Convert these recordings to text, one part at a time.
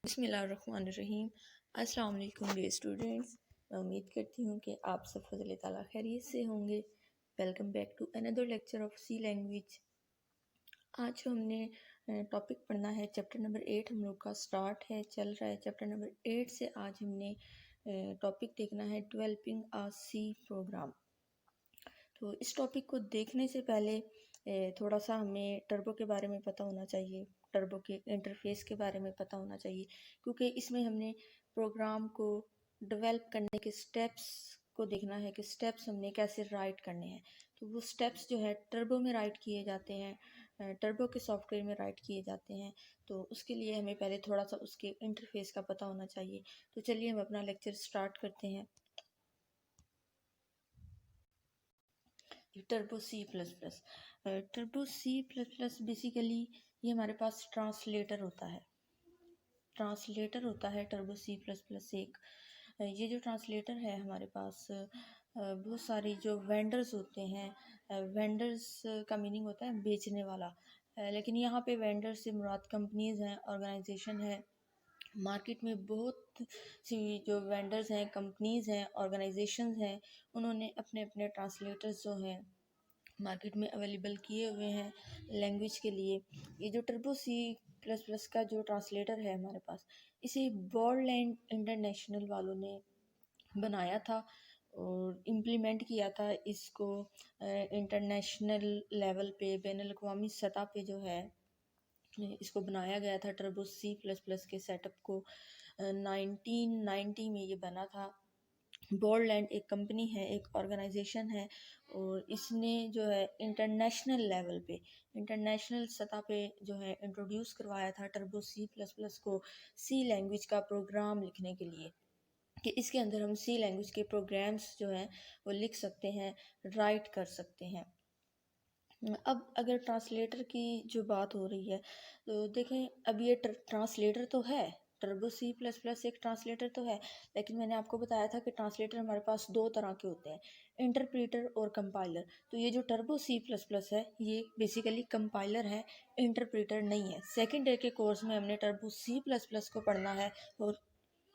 बिस्मिल्लाहिर्रहमानिर्रहीम। अस्सलाम वालेकुम डियर स्टूडेंट्स। मैं उम्मीद करती हूँ कि आप सब फज़ल ताला खैरियत से होंगे। Welcome back to another lecture of C language. आज जो हमने टॉपिक पढ़ना है चैप्टर नंबर 8 हम लोग का स्टार्ट है, चल रहा है। चैप्टर नंबर 8 से आज हमने टॉपिक देखना है डेवलपिंग अ सी प्रोग्राम। तो इस टॉपिक को देखने से पहले थोड़ा सा हमें टर्बो के बारे में पता होना चाहिए, टर्बो के इंटरफेस के बारे में पता होना चाहिए, क्योंकि इसमें हमने प्रोग्राम को डेवलप करने के स्टेप्स को देखना है कि स्टेप्स हमने कैसे राइट करने हैं। तो वो स्टेप्स जो है टर्बो में राइट किए जाते हैं, टर्बो के सॉफ्टवेयर में राइट किए जाते हैं। तो उसके लिए हमें पहले थोड़ा सा उसके इंटरफेस का पता होना चाहिए। तो चलिए हम अपना लेक्चर स्टार्ट करते हैं। Turbo C plus plus, turbo C plus plus basically ये हमारे पास ट्रांसलेटर होता है। टर्बो सी प्लस प्लस एक ये जो ट्रांसलेटर है हमारे पास बहुत सारी जो वेंडर्स होते हैं, वेंडर्स का मीनिंग होता है बेचने वाला, लेकिन यहाँ पे वेंडर से मुराद कंपनीज हैं, ऑर्गेनाइजेशन है। मार्केट में बहुत सी जो वेंडर्स हैं, कंपनीज हैं, ऑर्गेनाइजेशंस हैं, उन्होंने अपने अपने ट्रांसलेटर्स जो हैं मार्केट में अवेलेबल किए हुए हैं लैंग्वेज के लिए। ये जो टर्बो सी प्लस प्लस का जो ट्रांसलेटर है हमारे पास, इसे बॉर्डलैंड इंटरनेशनल वालों ने बनाया था और इम्प्लीमेंट किया था इसको इंटरनेशनल लेवल पे, बैनुल अक़वामी सतह पे जो है इसको बनाया गया था। टर्बो सी प्लस प्लस के सेटअप को 1990 में ये बना था। बॉर्डलैंड एक कंपनी है, एक ऑर्गेनाइजेशन है, और इसने जो है इंटरनेशनल लेवल पे, इंटरनेशनल सतह पे जो है इंट्रोड्यूस करवाया था टर्बो सी प्लस प्लस को सी लैंग्वेज का प्रोग्राम लिखने के लिए, कि इसके अंदर हम सी लैंग्वेज के प्रोग्राम्स जो हैं वो लिख सकते हैं, राइट कर सकते हैं। अब अगर ट्रांसलेटर की जो बात हो रही है तो देखें, अब ये ट्रांसलेटर तो है, टर्बो सी प्लस प्लस एक ट्रांसलेटर तो है, लेकिन मैंने आपको बताया था कि ट्रांसलेटर हमारे पास दो तरह के होते हैं, इंटरप्रीटर और कंपाइलर। तो ये जो टर्बो सी प्लस प्लस है ये बेसिकली कंपाइलर है, इंटरप्रीटर नहीं है। सेकेंड ईयर के कोर्स में हमने टर्बो सी प्लस प्लस को पढ़ना है और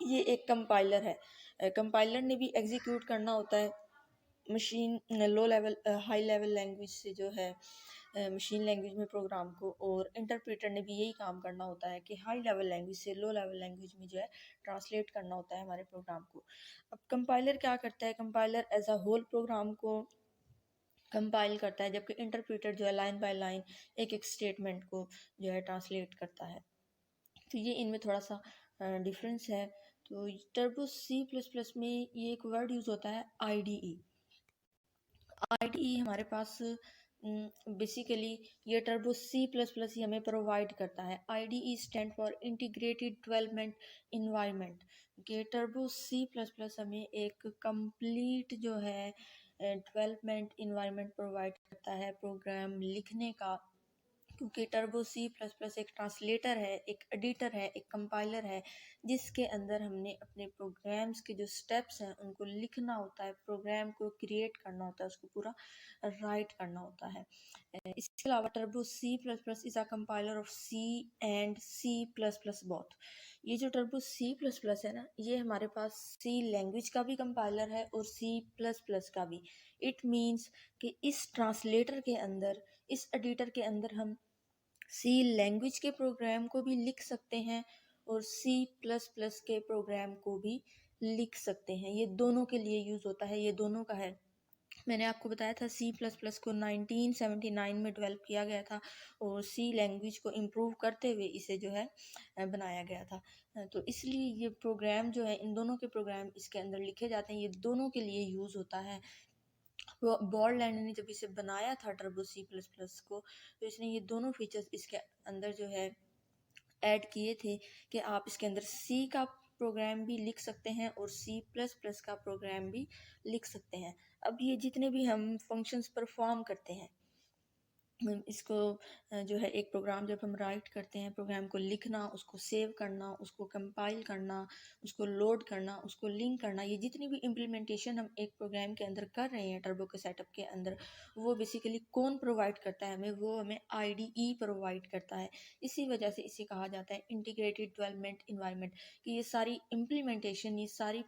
ये एक कंपाइलर है। कंपाइलर ने भी एग्जीक्यूट करना होता है machine low level high level language से जो है मशीन लैंग्वेज में प्रोग्राम को, और इंटरप्रेटर ने भी यही काम करना होता है कि हाई लेवल लैंग्वेज से लो लेवल लैंग्वेज में जो है ट्रांसलेट करना होता है हमारे प्रोग्राम को। अब कंपाइलर क्या करता है, compiler as a whole program को कंपाइल करता है, जबकि इंटरप्रेटर जो है लाइन बाय लाइन एक एक स्टेटमेंट को जो है ट्रांसलेट करता है। तो ये इनमें थोड़ा सा डिफरेंस है। तो टर्बो सी प्लस प्लस में ये एक वर्ड यूज़ होता है IDE। हमारे पास बेसिकली ये टर्बो सी प्लस प्लस ही हमें प्रोवाइड करता है। IDE stand for integrated development environment. के टर्बो सी प्लस प्लस हमें एक कंप्लीट जो है डेवलपमेंट इन्वायरमेंट प्रोवाइड करता है प्रोग्राम लिखने का, क्योंकि टर्बो सी प्लस प्लस एक ट्रांसलेटर है, एक एडिटर है, एक कंपाइलर है, जिसके अंदर हमने अपने प्रोग्राम्स के जो स्टेप्स हैं उनको लिखना होता है, प्रोग्राम को क्रिएट करना होता है, उसको पूरा राइट करना होता है। इसके अलावा turbo C plus plus is a compiler of C and C plus plus both. ये जो टर्बो सी प्लस प्लस है ना, ये हमारे पास सी लैंग्वेज का भी कंपाइलर है और सी प्लस प्लस का भी। इट मीन्स कि इस ट्रांसलेटर के अंदर, इस एडिटर के अंदर हम सी लैंग्वेज के प्रोग्राम को भी लिख सकते हैं और सी प्लस प्लस के प्रोग्राम को भी लिख सकते हैं। ये दोनों के लिए यूज़ होता है, ये दोनों का है। मैंने आपको बताया था सी प्लस प्लस को 1979 में डेवलप किया गया था और सी लैंग्वेज को इम्प्रूव करते हुए इसे जो है बनाया गया था। तो इसलिए ये प्रोग्राम जो है, इन दोनों के प्रोग्राम इसके अंदर लिखे जाते हैं, ये दोनों के लिए यूज़ होता है। बॉर्डलैंड ने जब इसे बनाया था टर्बो सी प्लस प्लस को, तो इसने ये दोनों फीचर्स इसके अंदर जो है ऐड किए थे कि आप इसके अंदर सी का प्रोग्राम भी लिख सकते हैं और सी प्लस प्लस का प्रोग्राम भी लिख सकते हैं। अब ये जितने भी हम फंक्शंस परफॉर्म करते हैं, इसको जो है एक प्रोग्राम जब हम राइट करते हैं, प्रोग्राम को लिखना, उसको सेव करना, उसको कंपाइल करना, उसको लोड करना, उसको लिंक करना, ये जितनी भी इम्प्लीमेंटेशन हम एक प्रोग्राम के अंदर कर रहे हैं टर्बो के सेटअप के अंदर, वो बेसिकली कौन प्रोवाइड करता है हमें? वो हमें आईडीई प्रोवाइड करता है। इसी वजह से इसे कहा जाता है इंटीग्रेटेड डेवलपमेंट इन्वायरमेंट, कि ये सारी इम्प्लीमेंटेशन, ये सारी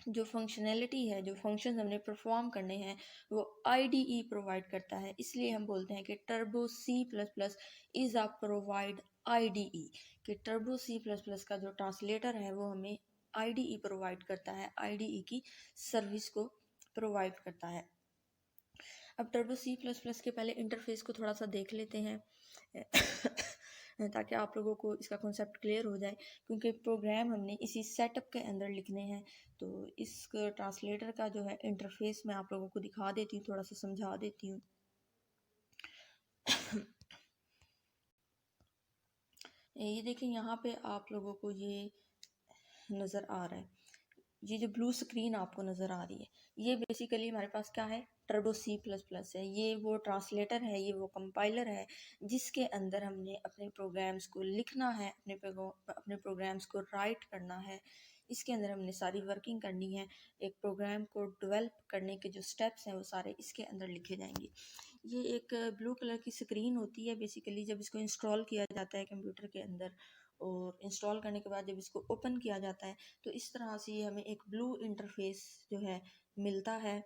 जो फंक्शनैलिटी है, जो फंक्शन हमने परफॉर्म करने हैं, वो आईडीई प्रोवाइड करता है। इसलिए हम बोलते हैं कि turbo C plus plus is a provide IDE, कि टर्बो सी प्लस प्लस का जो ट्रांसलेटर है वो हमें आईडीई प्रोवाइड करता है, आईडीई की सर्विस को प्रोवाइड करता है। अब टर्बो सी प्लस प्लस के पहले इंटरफेस को थोड़ा सा देख लेते हैं ताकि आप लोगों को इसका कॉन्सेप्ट क्लियर हो जाए, क्योंकि प्रोग्राम हमने इसी सेटअप के अंदर लिखने हैं। तो इस ट्रांसलेटर का जो है इंटरफेस मैं आप लोगों को दिखा देती हूँ, थोड़ा सा समझा देती हूँ। ये देखें, यहाँ पे आप लोगों को ये नज़र आ रहा है, ये जो ब्लू स्क्रीन आपको नज़र आ रही है, ये बेसिकली हमारे पास क्या है? टर्बो सी प्लस प्लस है। ये वो ट्रांसलेटर है, ये वो कंपाइलर है जिसके अंदर हमने अपने प्रोग्राम्स को लिखना है, अपने प्रोग्राम्स को राइट करना है। इसके अंदर हमने सारी वर्किंग करनी है। एक प्रोग्राम को डेवलप करने के जो स्टेप्स हैं वो सारे इसके अंदर लिखे जाएंगे। ये एक ब्लू कलर की स्क्रीन होती है बेसिकली जब इसको इंस्टॉल किया जाता है कंप्यूटर के अंदर, और इंस्टॉल करने के बाद जब इसको ओपन किया जाता है तो इस तरह से ये हमें एक ब्लू इंटरफेस जो है मिलता है।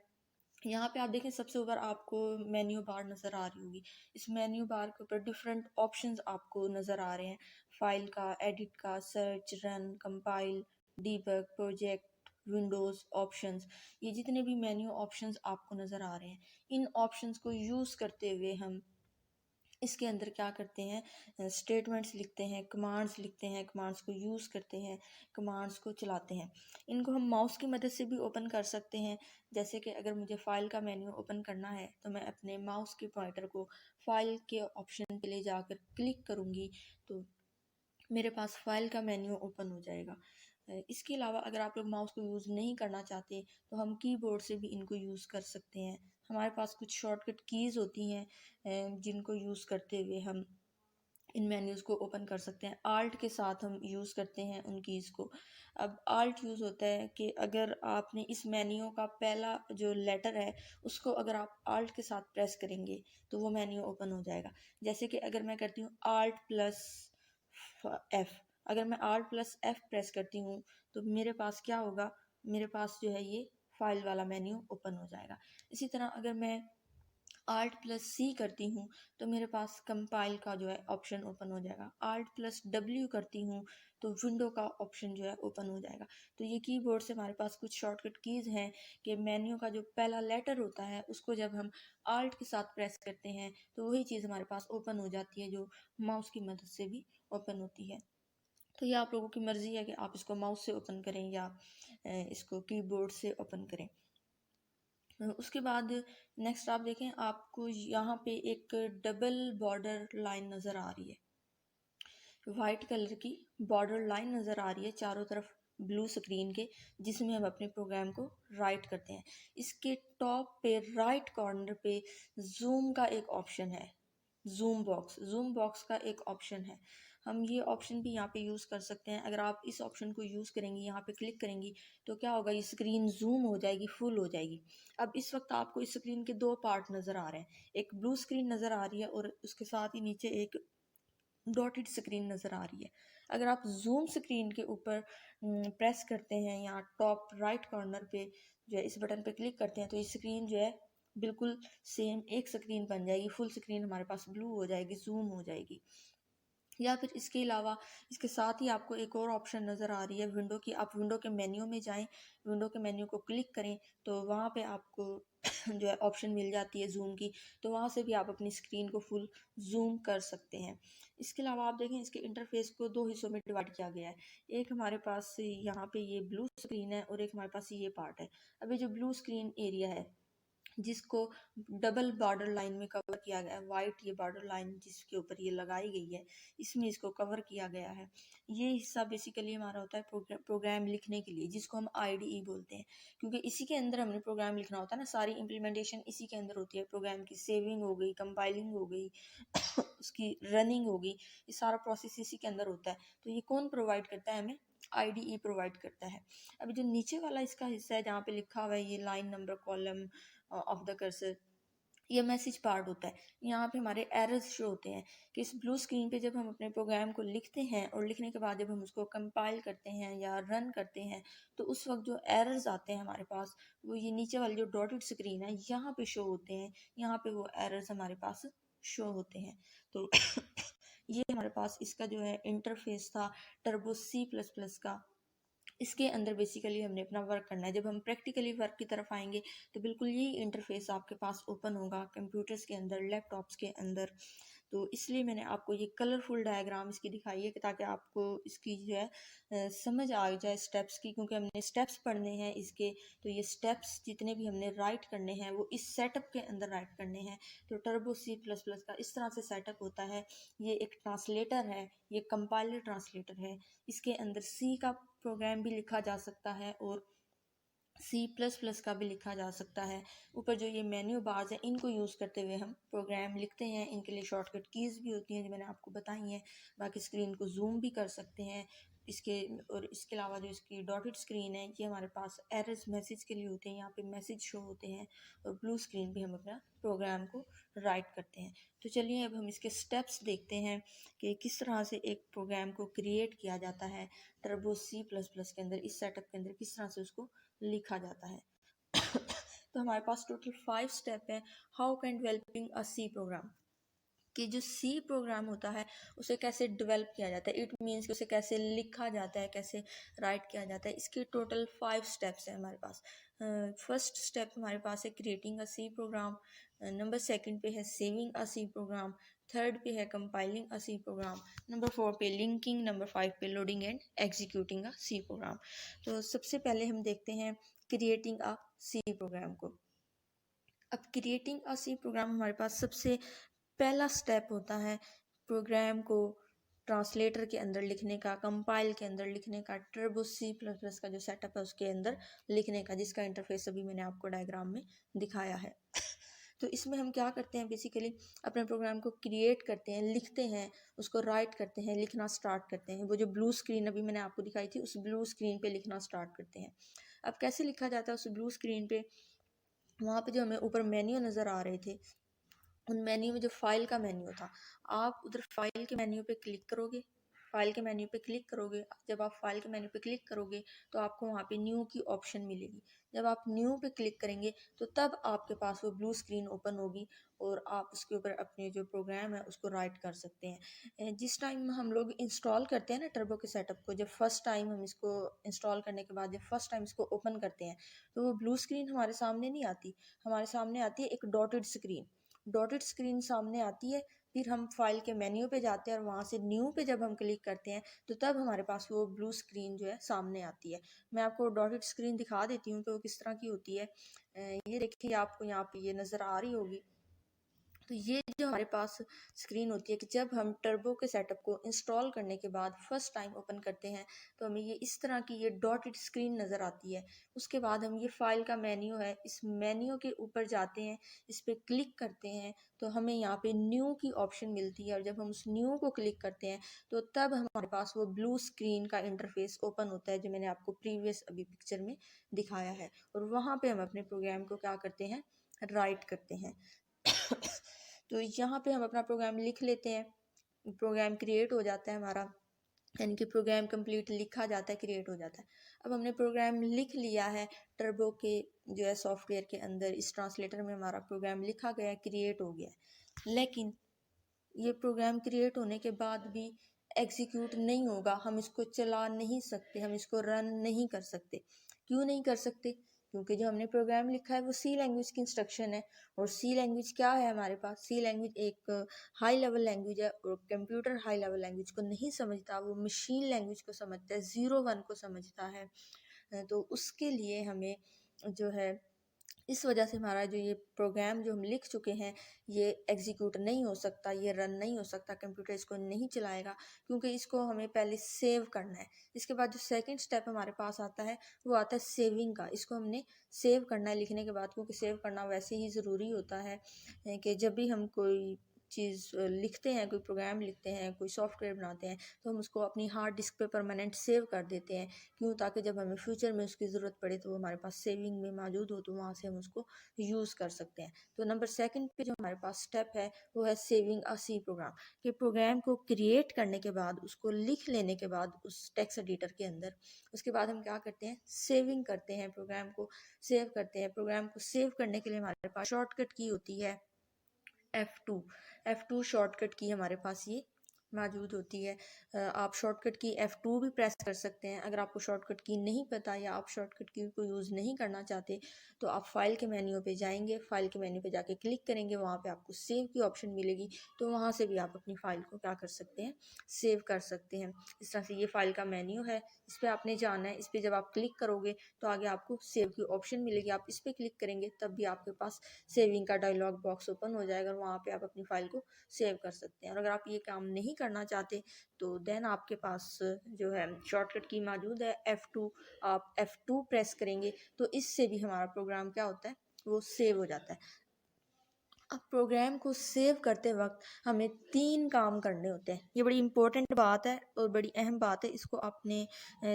यहाँ पे आप देखें, सबसे ऊपर आपको मेन्यू बार नज़र आ रही होगी। इस मेन्यू बार के ऊपर डिफरेंट ऑप्शंस आपको नज़र आ रहे हैं, फाइल का, एडिट का, search, run, compile, debug, project, Windows options, ये जितने भी मेन्यू ऑप्शंस आपको नज़र आ रहे हैं, इन ऑप्शंस को यूज़ करते हुए हम इसके अंदर क्या करते हैं? स्टेटमेंट्स लिखते हैं, कमांड्स लिखते हैं, कमांड्स को यूज़ करते हैं, कमांड्स को चलाते हैं। इनको हम माउस की मदद से भी ओपन कर सकते हैं। जैसे कि अगर मुझे फ़ाइल का मेन्यू ओपन करना है तो मैं अपने माउस के पॉइंटर को फ़ाइल के ऑप्शन पे ले जाकर क्लिक करूँगी तो मेरे पास फ़ाइल का मेन्यू ओपन हो जाएगा। इसके अलावा अगर आप लोग माउस को यूज़ नहीं करना चाहते तो हम कीबोर्ड से भी इनको यूज़ कर सकते हैं। हमारे पास कुछ शॉर्टकट कीज़ होती हैं जिनको यूज़ करते हुए हम इन मेन्यूज़ को ओपन कर सकते हैं। आल्ट के साथ हम यूज़ करते हैं उन कीज़ को। अब आल्ट यूज़ होता है कि अगर आपने इस मेन्यू का पहला जो लेटर है उसको अगर आप आल्ट के साथ प्रेस करेंगे तो वो मेन्यू ओपन हो जाएगा। जैसे कि अगर मैं करती हूँ आल्ट प्लस एफ, अगर मैं आल्ट प्लस एफ प्रेस करती हूँ तो मेरे पास क्या होगा? मेरे पास जो है ये फाइल वाला मेन्यू ओपन हो जाएगा। इसी तरह अगर मैं आल्ट प्लस सी करती हूँ तो मेरे पास कंपाइल का जो है ऑप्शन ओपन हो जाएगा। आल्ट प्लस डब्ल्यू करती हूँ तो विंडो का ऑप्शन जो है ओपन हो जाएगा। तो ये कीबोर्ड से हमारे पास कुछ शॉर्टकट कीज़ हैं कि मेन्यू का जो पहला लेटर होता है उसको जब हम आल्ट के साथ प्रेस करते हैं तो वही चीज़ हमारे पास ओपन हो जाती है जो माउस की मदद से भी ओपन होती है। तो ये आप लोगों की मर्ज़ी है कि आप इसको माउस से ओपन करें या इसको कीबोर्ड से ओपन करें। उसके बाद नेक्स्ट आप देखें, आपको यहाँ पे एक डबल बॉर्डर लाइन नज़र आ रही है, वाइट कलर की बॉर्डर लाइन नज़र आ रही है चारों तरफ ब्लू स्क्रीन के, जिसमें हम अपने प्रोग्राम को राइट करते हैं। इसके टॉप पे राइट कॉर्नर पे जूम का एक ऑप्शन है, जूम बॉक्स का एक ऑप्शन है। हम ये ऑप्शन भी यहाँ पे यूज़ कर सकते हैं। अगर आप इस ऑप्शन को यूज़ करेंगी, यहाँ पे क्लिक करेंगी तो क्या होगा? ये स्क्रीन जूम हो जाएगी, फुल हो जाएगी। अब इस वक्त आपको इस स्क्रीन के दो पार्ट नज़र आ रहे हैं, एक ब्लू स्क्रीन नज़र आ रही है और उसके साथ ही नीचे एक डॉटेड स्क्रीन नज़र आ रही है। अगर आप जूम स्क्रीन के ऊपर प्रेस करते हैं या टॉप राइट कॉर्नर पे जो है इस बटन पे क्लिक करते हैं तो ये स्क्रीन जो है बिल्कुल सेम एक स्क्रीन बन जाएगी, फुल स्क्रीन हमारे पास ब्लू हो जाएगी, जूम हो जाएगी। या फिर इसके अलावा इसके साथ ही आपको एक और ऑप्शन नज़र आ रही है विंडो की। आप विंडो के मेन्यू में जाएं, विंडो के मेन्यू को क्लिक करें तो वहाँ पे आपको जो है ऑप्शन मिल जाती है जूम की, तो वहाँ से भी आप अपनी स्क्रीन को फुल जूम कर सकते हैं। इसके अलावा आप देखें, इसके इंटरफेस को दो हिस्सों में डिवाइड किया गया है। एक हमारे पास यहाँ पे ये ब्लू स्क्रीन है और एक हमारे पास ये पार्ट है। अब ये जो ब्लू स्क्रीन एरिया है जिसको डबल बॉर्डर लाइन में कवर किया गया है। वाइट ये बॉर्डर लाइन जिसके ऊपर ये लगाई गई है, इसमें इसको कवर किया गया है। ये हिस्सा बेसिकली हमारा होता है प्रोग्राम लिखने के लिए, जिसको हम आईडीई बोलते हैं, क्योंकि इसी के अंदर हमने प्रोग्राम लिखना होता है ना। सारी इम्प्लीमेंटेशन इसी के अंदर होती है। प्रोग्राम की सेविंग हो गई, कंपाइलिंग हो गई उसकी रनिंग होगी, ये सारा प्रोसेस इसी के अंदर होता है। तो ये कौन प्रोवाइड करता है हमें? आईडीई प्रोवाइड करता है। अभी जो नीचे वाला इसका हिस्सा है जहाँ पे लिखा हुआ है ये line number column of the cursor, ये मैसेज पार्ट होता है। यहाँ पे हमारे एरर्स शो होते हैं कि इस ब्लू स्क्रीन पे जब हम अपने प्रोग्राम को लिखते हैं और लिखने के बाद जब हम उसको कंपाइल करते हैं या रन करते हैं, तो उस वक्त जो एरर्स आते हैं हमारे पास, वो ये नीचे वाली जो डॉटेड स्क्रीन है यहाँ पे शो होते हैं। यहाँ पे वो एरर्स हमारे पास शो होते हैं। तो ये हमारे पास इसका जो है इंटरफेस था टर्बो C++ का। इसके अंदर बेसिकली हमने अपना वर्क करना है। जब हम प्रैक्टिकली वर्क की तरफ आएंगे तो बिल्कुल यही इंटरफेस आपके पास ओपन होगा कंप्यूटर्स के अंदर, लैपटॉप्स के अंदर। तो इसलिए मैंने आपको ये कलरफुल डायग्राम इसकी दिखाई है कि ताकि आपको इसकी जो है समझ आ जाए स्टेप्स की, क्योंकि हमने स्टेप्स पढ़ने हैं इसके। तो ये स्टेप्स जितने भी हमने राइट करने हैं वो इस सेटअप के अंदर राइट करने हैं। तो टर्बो C++ का इस तरह से सेटअप होता है। ये एक ट्रांसलेटर है, ये कंपाइलर ट्रांसलेटर है। इसके अंदर सी का प्रोग्राम भी लिखा जा सकता है और C++ का भी लिखा जा सकता है। ऊपर जो ये मेन्यू बार्स हैं इनको यूज़ करते हुए हम प्रोग्राम लिखते हैं। इनके लिए शॉर्टकट कीज़ भी होती हैं जो मैंने आपको बताई हैं। बाकी स्क्रीन को जूम भी कर सकते हैं इसके। और इसके अलावा जो इसकी डॉटेड स्क्रीन है ये हमारे पास एरर्स मैसेज के लिए होते हैं, यहाँ पे मैसेज शो होते हैं। और ब्लू स्क्रीन पे हम अपना प्रोग्राम को राइट करते हैं। तो चलिए अब हम इसके स्टेप्स देखते हैं कि किस तरह से एक प्रोग्राम को क्रिएट किया जाता है टर्बो C++ के अंदर। इस सेटअप के अंदर किस तरह से उसको लिखा जाता है। तो हमारे पास टोटल 5 स्टेप है how can developing a C program, कि जो सी प्रोग्राम होता है उसे कैसे डेवलप किया जाता है। इट मीन्स कि उसे कैसे लिखा जाता है, कैसे राइट किया जाता है। इसके टोटल 5 स्टेप्स हैं हमारे पास। फर्स्ट स्टेप हमारे पास है creating a C program. Number second पे है saving a C program. Third पे है compiling a C program. Number 4 पे लिंकिंग। नंबर 5 पे loading and executing a C program. तो सबसे पहले हम देखते हैं क्रिएटिंग अ सी प्रोग्राम को। अब क्रिएटिंग अ सी प्रोग्राम हमारे पास सबसे पहला स्टेप होता है प्रोग्राम को ट्रांसलेटर के अंदर लिखने का, कंपाइल के अंदर लिखने का, टर्बो C++ का जो सेटअप है उसके अंदर लिखने का, जिसका इंटरफेस अभी मैंने आपको डायग्राम में दिखाया है। तो इसमें हम क्या करते हैं, बेसिकली अपने प्रोग्राम को क्रिएट करते हैं, लिखते हैं, उसको राइट करते हैं, लिखना स्टार्ट करते हैं। वो जो ब्लू स्क्रीन अभी मैंने आपको दिखाई थी उस ब्लू स्क्रीन पे लिखना स्टार्ट करते हैं। अब कैसे लिखा जाता है उस ब्लू स्क्रीन पे? वहाँ पे जो हमें ऊपर मेन्यू नज़र आ रहे थे, उन मेन्यू में जो फाइल का मेन्यू था, आप उधर फाइल के मेन्यू पे क्लिक करोगे। फाइल के मेन्यू पे क्लिक करोगे, जब आप फाइल के मेन्यू पे क्लिक करोगे तो आपको वहाँ पे न्यू की ऑप्शन मिलेगी। जब आप न्यू पे क्लिक करेंगे तो तब आपके पास वो ब्लू स्क्रीन ओपन होगी और आप उसके ऊपर अपने जो प्रोग्राम है उसको राइट कर सकते हैं। जिस टाइम हम लोग इंस्टॉल करते हैं ना टर्बो के सेटअप को, जब फर्स्ट टाइम हम इसको इंस्टॉल करने के बाद जब फर्स्ट टाइम इसको ओपन करते हैं तो वो ब्लू स्क्रीन हमारे सामने नहीं आती। हमारे सामने आती है एक डॉटेड स्क्रीन। डॉटेड स्क्रीन सामने आती है। फिर हम फाइल के मेन्यू पे जाते हैं और वहाँ से न्यू पे जब हम क्लिक करते हैं तो तब हमारे पास वो ब्लू स्क्रीन जो है सामने आती है। मैं आपको डॉटेड स्क्रीन दिखा देती हूँ कि वो किस तरह की होती है। ये देखिए आपको यहाँ पे ये नज़र आ रही होगी। तो ये जो हमारे पास स्क्रीन होती है कि जब हम टर्बो के सेटअप को इंस्टॉल करने के बाद फर्स्ट टाइम ओपन करते हैं तो हमें ये इस तरह की ये डॉटेड स्क्रीन नज़र आती है। उसके बाद हम ये फाइल का मेन्यू है, इस मेन्यू के ऊपर जाते हैं, इस पर क्लिक करते हैं तो हमें यहाँ पे न्यू की ऑप्शन मिलती है। और जब हम उस न्यू को क्लिक करते हैं तो तब हमारे पास वो ब्लू स्क्रीन का इंटरफेस ओपन होता है जो मैंने आपको प्रीवियस अभी पिक्चर में दिखाया है। और वहाँ पे हम अपने प्रोग्राम को क्या करते हैं, राइट करते हैं। तो यहाँ पे हम अपना प्रोग्राम लिख लेते हैं, प्रोग्राम क्रिएट हो जाता है हमारा, यानी कि प्रोग्राम कंप्लीट लिखा जाता है, क्रिएट हो जाता है। अब हमने प्रोग्राम लिख लिया है टर्बो के जो है सॉफ्टवेयर के अंदर, इस ट्रांसलेटर में हमारा प्रोग्राम लिखा गया, क्रिएट हो गया। लेकिन ये प्रोग्राम क्रिएट होने के बाद भी एग्जीक्यूट नहीं होगा, हम इसको चला नहीं सकते, हम इसको रन नहीं कर सकते। क्यों नहीं कर सकते? क्योंकि जो हमने प्रोग्राम लिखा है वो सी लैंग्वेज की इंस्ट्रक्शन है। और सी लैंग्वेज क्या है हमारे पास? सी लैंग्वेज एक हाई लेवल लैंग्वेज है और कंप्यूटर हाई लेवल लैंग्वेज को नहीं समझता, वो मशीन लैंग्वेज को समझता है, 0 1 को समझता है। तो उसके लिए हमें जो है इस वजह से हमारा जो ये प्रोग्राम जो हम लिख चुके हैं ये एग्जीक्यूट नहीं हो सकता, ये रन नहीं हो सकता, कंप्यूटर इसको नहीं चलाएगा, क्योंकि इसको हमें पहले सेव करना है। इसके बाद जो सेकंड स्टेप हमारे पास आता है वो आता है सेविंग का। इसको हमने सेव करना है लिखने के बाद, क्योंकि सेव करना वैसे ही ज़रूरी होता है कि जब भी हम कोई चीज़ लिखते हैं, कोई प्रोग्राम लिखते हैं, कोई सॉफ्टवेयर बनाते हैं, तो हम उसको अपनी हार्ड डिस्क पे परमानेंट सेव कर देते हैं। क्यों? ताकि जब हमें फ्यूचर में उसकी ज़रूरत पड़े तो वो हमारे पास सेविंग में मौजूद हो, तो वहाँ से हम उसको यूज़ कर सकते हैं। तो नंबर सेकंड पे जो हमारे पास स्टेप है वो है सेविंग अ सी प्रोग्राम। कि प्रोग्राम को क्रिएट करने के बाद, उसको लिख लेने के बाद उस टेक्स्ट एडिटर के अंदर, उसके बाद हम क्या करते हैं, सेविंग करते हैं, प्रोग्राम को सेव करते हैं। प्रोग्राम को सेव करने के लिए हमारे पास शॉर्टकट की होती है F2। F2 शॉर्टकट की हमारे पास ये मौजूद होती है। आप शॉर्टकट की F2 भी प्रेस कर सकते हैं। अगर आपको शॉर्टकट की नहीं पता या आप शॉर्टकट की को यूज़ नहीं करना चाहते तो आप फाइल के मेन्यू पे जाएंगे, फाइल के मेन्यू पे जाके क्लिक करेंगे, वहाँ पे आपको सेव की ऑप्शन मिलेगी, तो वहाँ से भी आप अपनी फ़ाइल को क्या कर सकते हैं, सेव कर सकते हैं। इस तरह से ये फ़ाइल का मेन्यू है, इस पर आपने जाना है। इस पर जब आप क्लिक करोगे तो आगे आपको सेव की ऑप्शन मिलेगी, आप इस पर क्लिक करेंगे तब भी आपके पास सेविंग का डायलॉग बॉक्स ओपन हो जाएगा और वहाँ पे आप अपनी फ़ाइल को सेव कर सकते हैं। और अगर आप ये काम नहीं करना चाहते तो देन आपके पास जो है शॉर्टकट की मौजूद है F2। आप F2 प्रेस करेंगे तो इससे भी हमारा प्रोग्राम क्या होता है, वो सेव हो जाता है। अब प्रोग्राम को सेव करते वक्त हमें 3 काम करने होते हैं। ये बड़ी इंपॉर्टेंट बात है और बड़ी अहम बात है, इसको आपने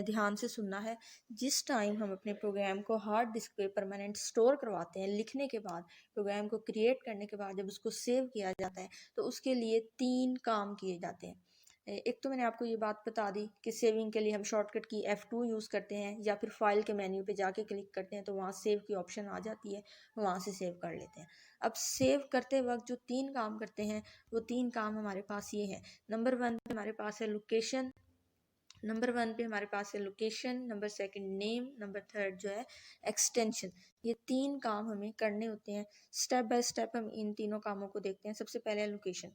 ध्यान से सुनना है। जिस टाइम हम अपने प्रोग्राम को हार्ड डिस्क पे परमानेंट स्टोर करवाते हैं, लिखने के बाद, प्रोग्राम को क्रिएट करने के बाद जब उसको सेव किया जाता है तो उसके लिए 3 काम किए जाते हैं। एक तो मैंने आपको ये बात बता दी कि सेविंग के लिए हम शॉर्टकट की F2 यूज़ करते हैं या फिर फाइल के मेन्यू पे जाके क्लिक करते हैं तो वहाँ सेव की ऑप्शन आ जाती है, वहाँ से सेव कर लेते हैं। अब सेव करते वक्त जो 3 काम करते हैं वो 3 काम हमारे पास ये हैं। नंबर 1 पे हमारे पास है location, number second name, number third जो है एक्सटेंशन। ये 3 काम हमें करने होते हैं। स्टेप बाय स्टेप हम इन तीनों कामों को देखते हैं। सबसे पहले है लोकेशन।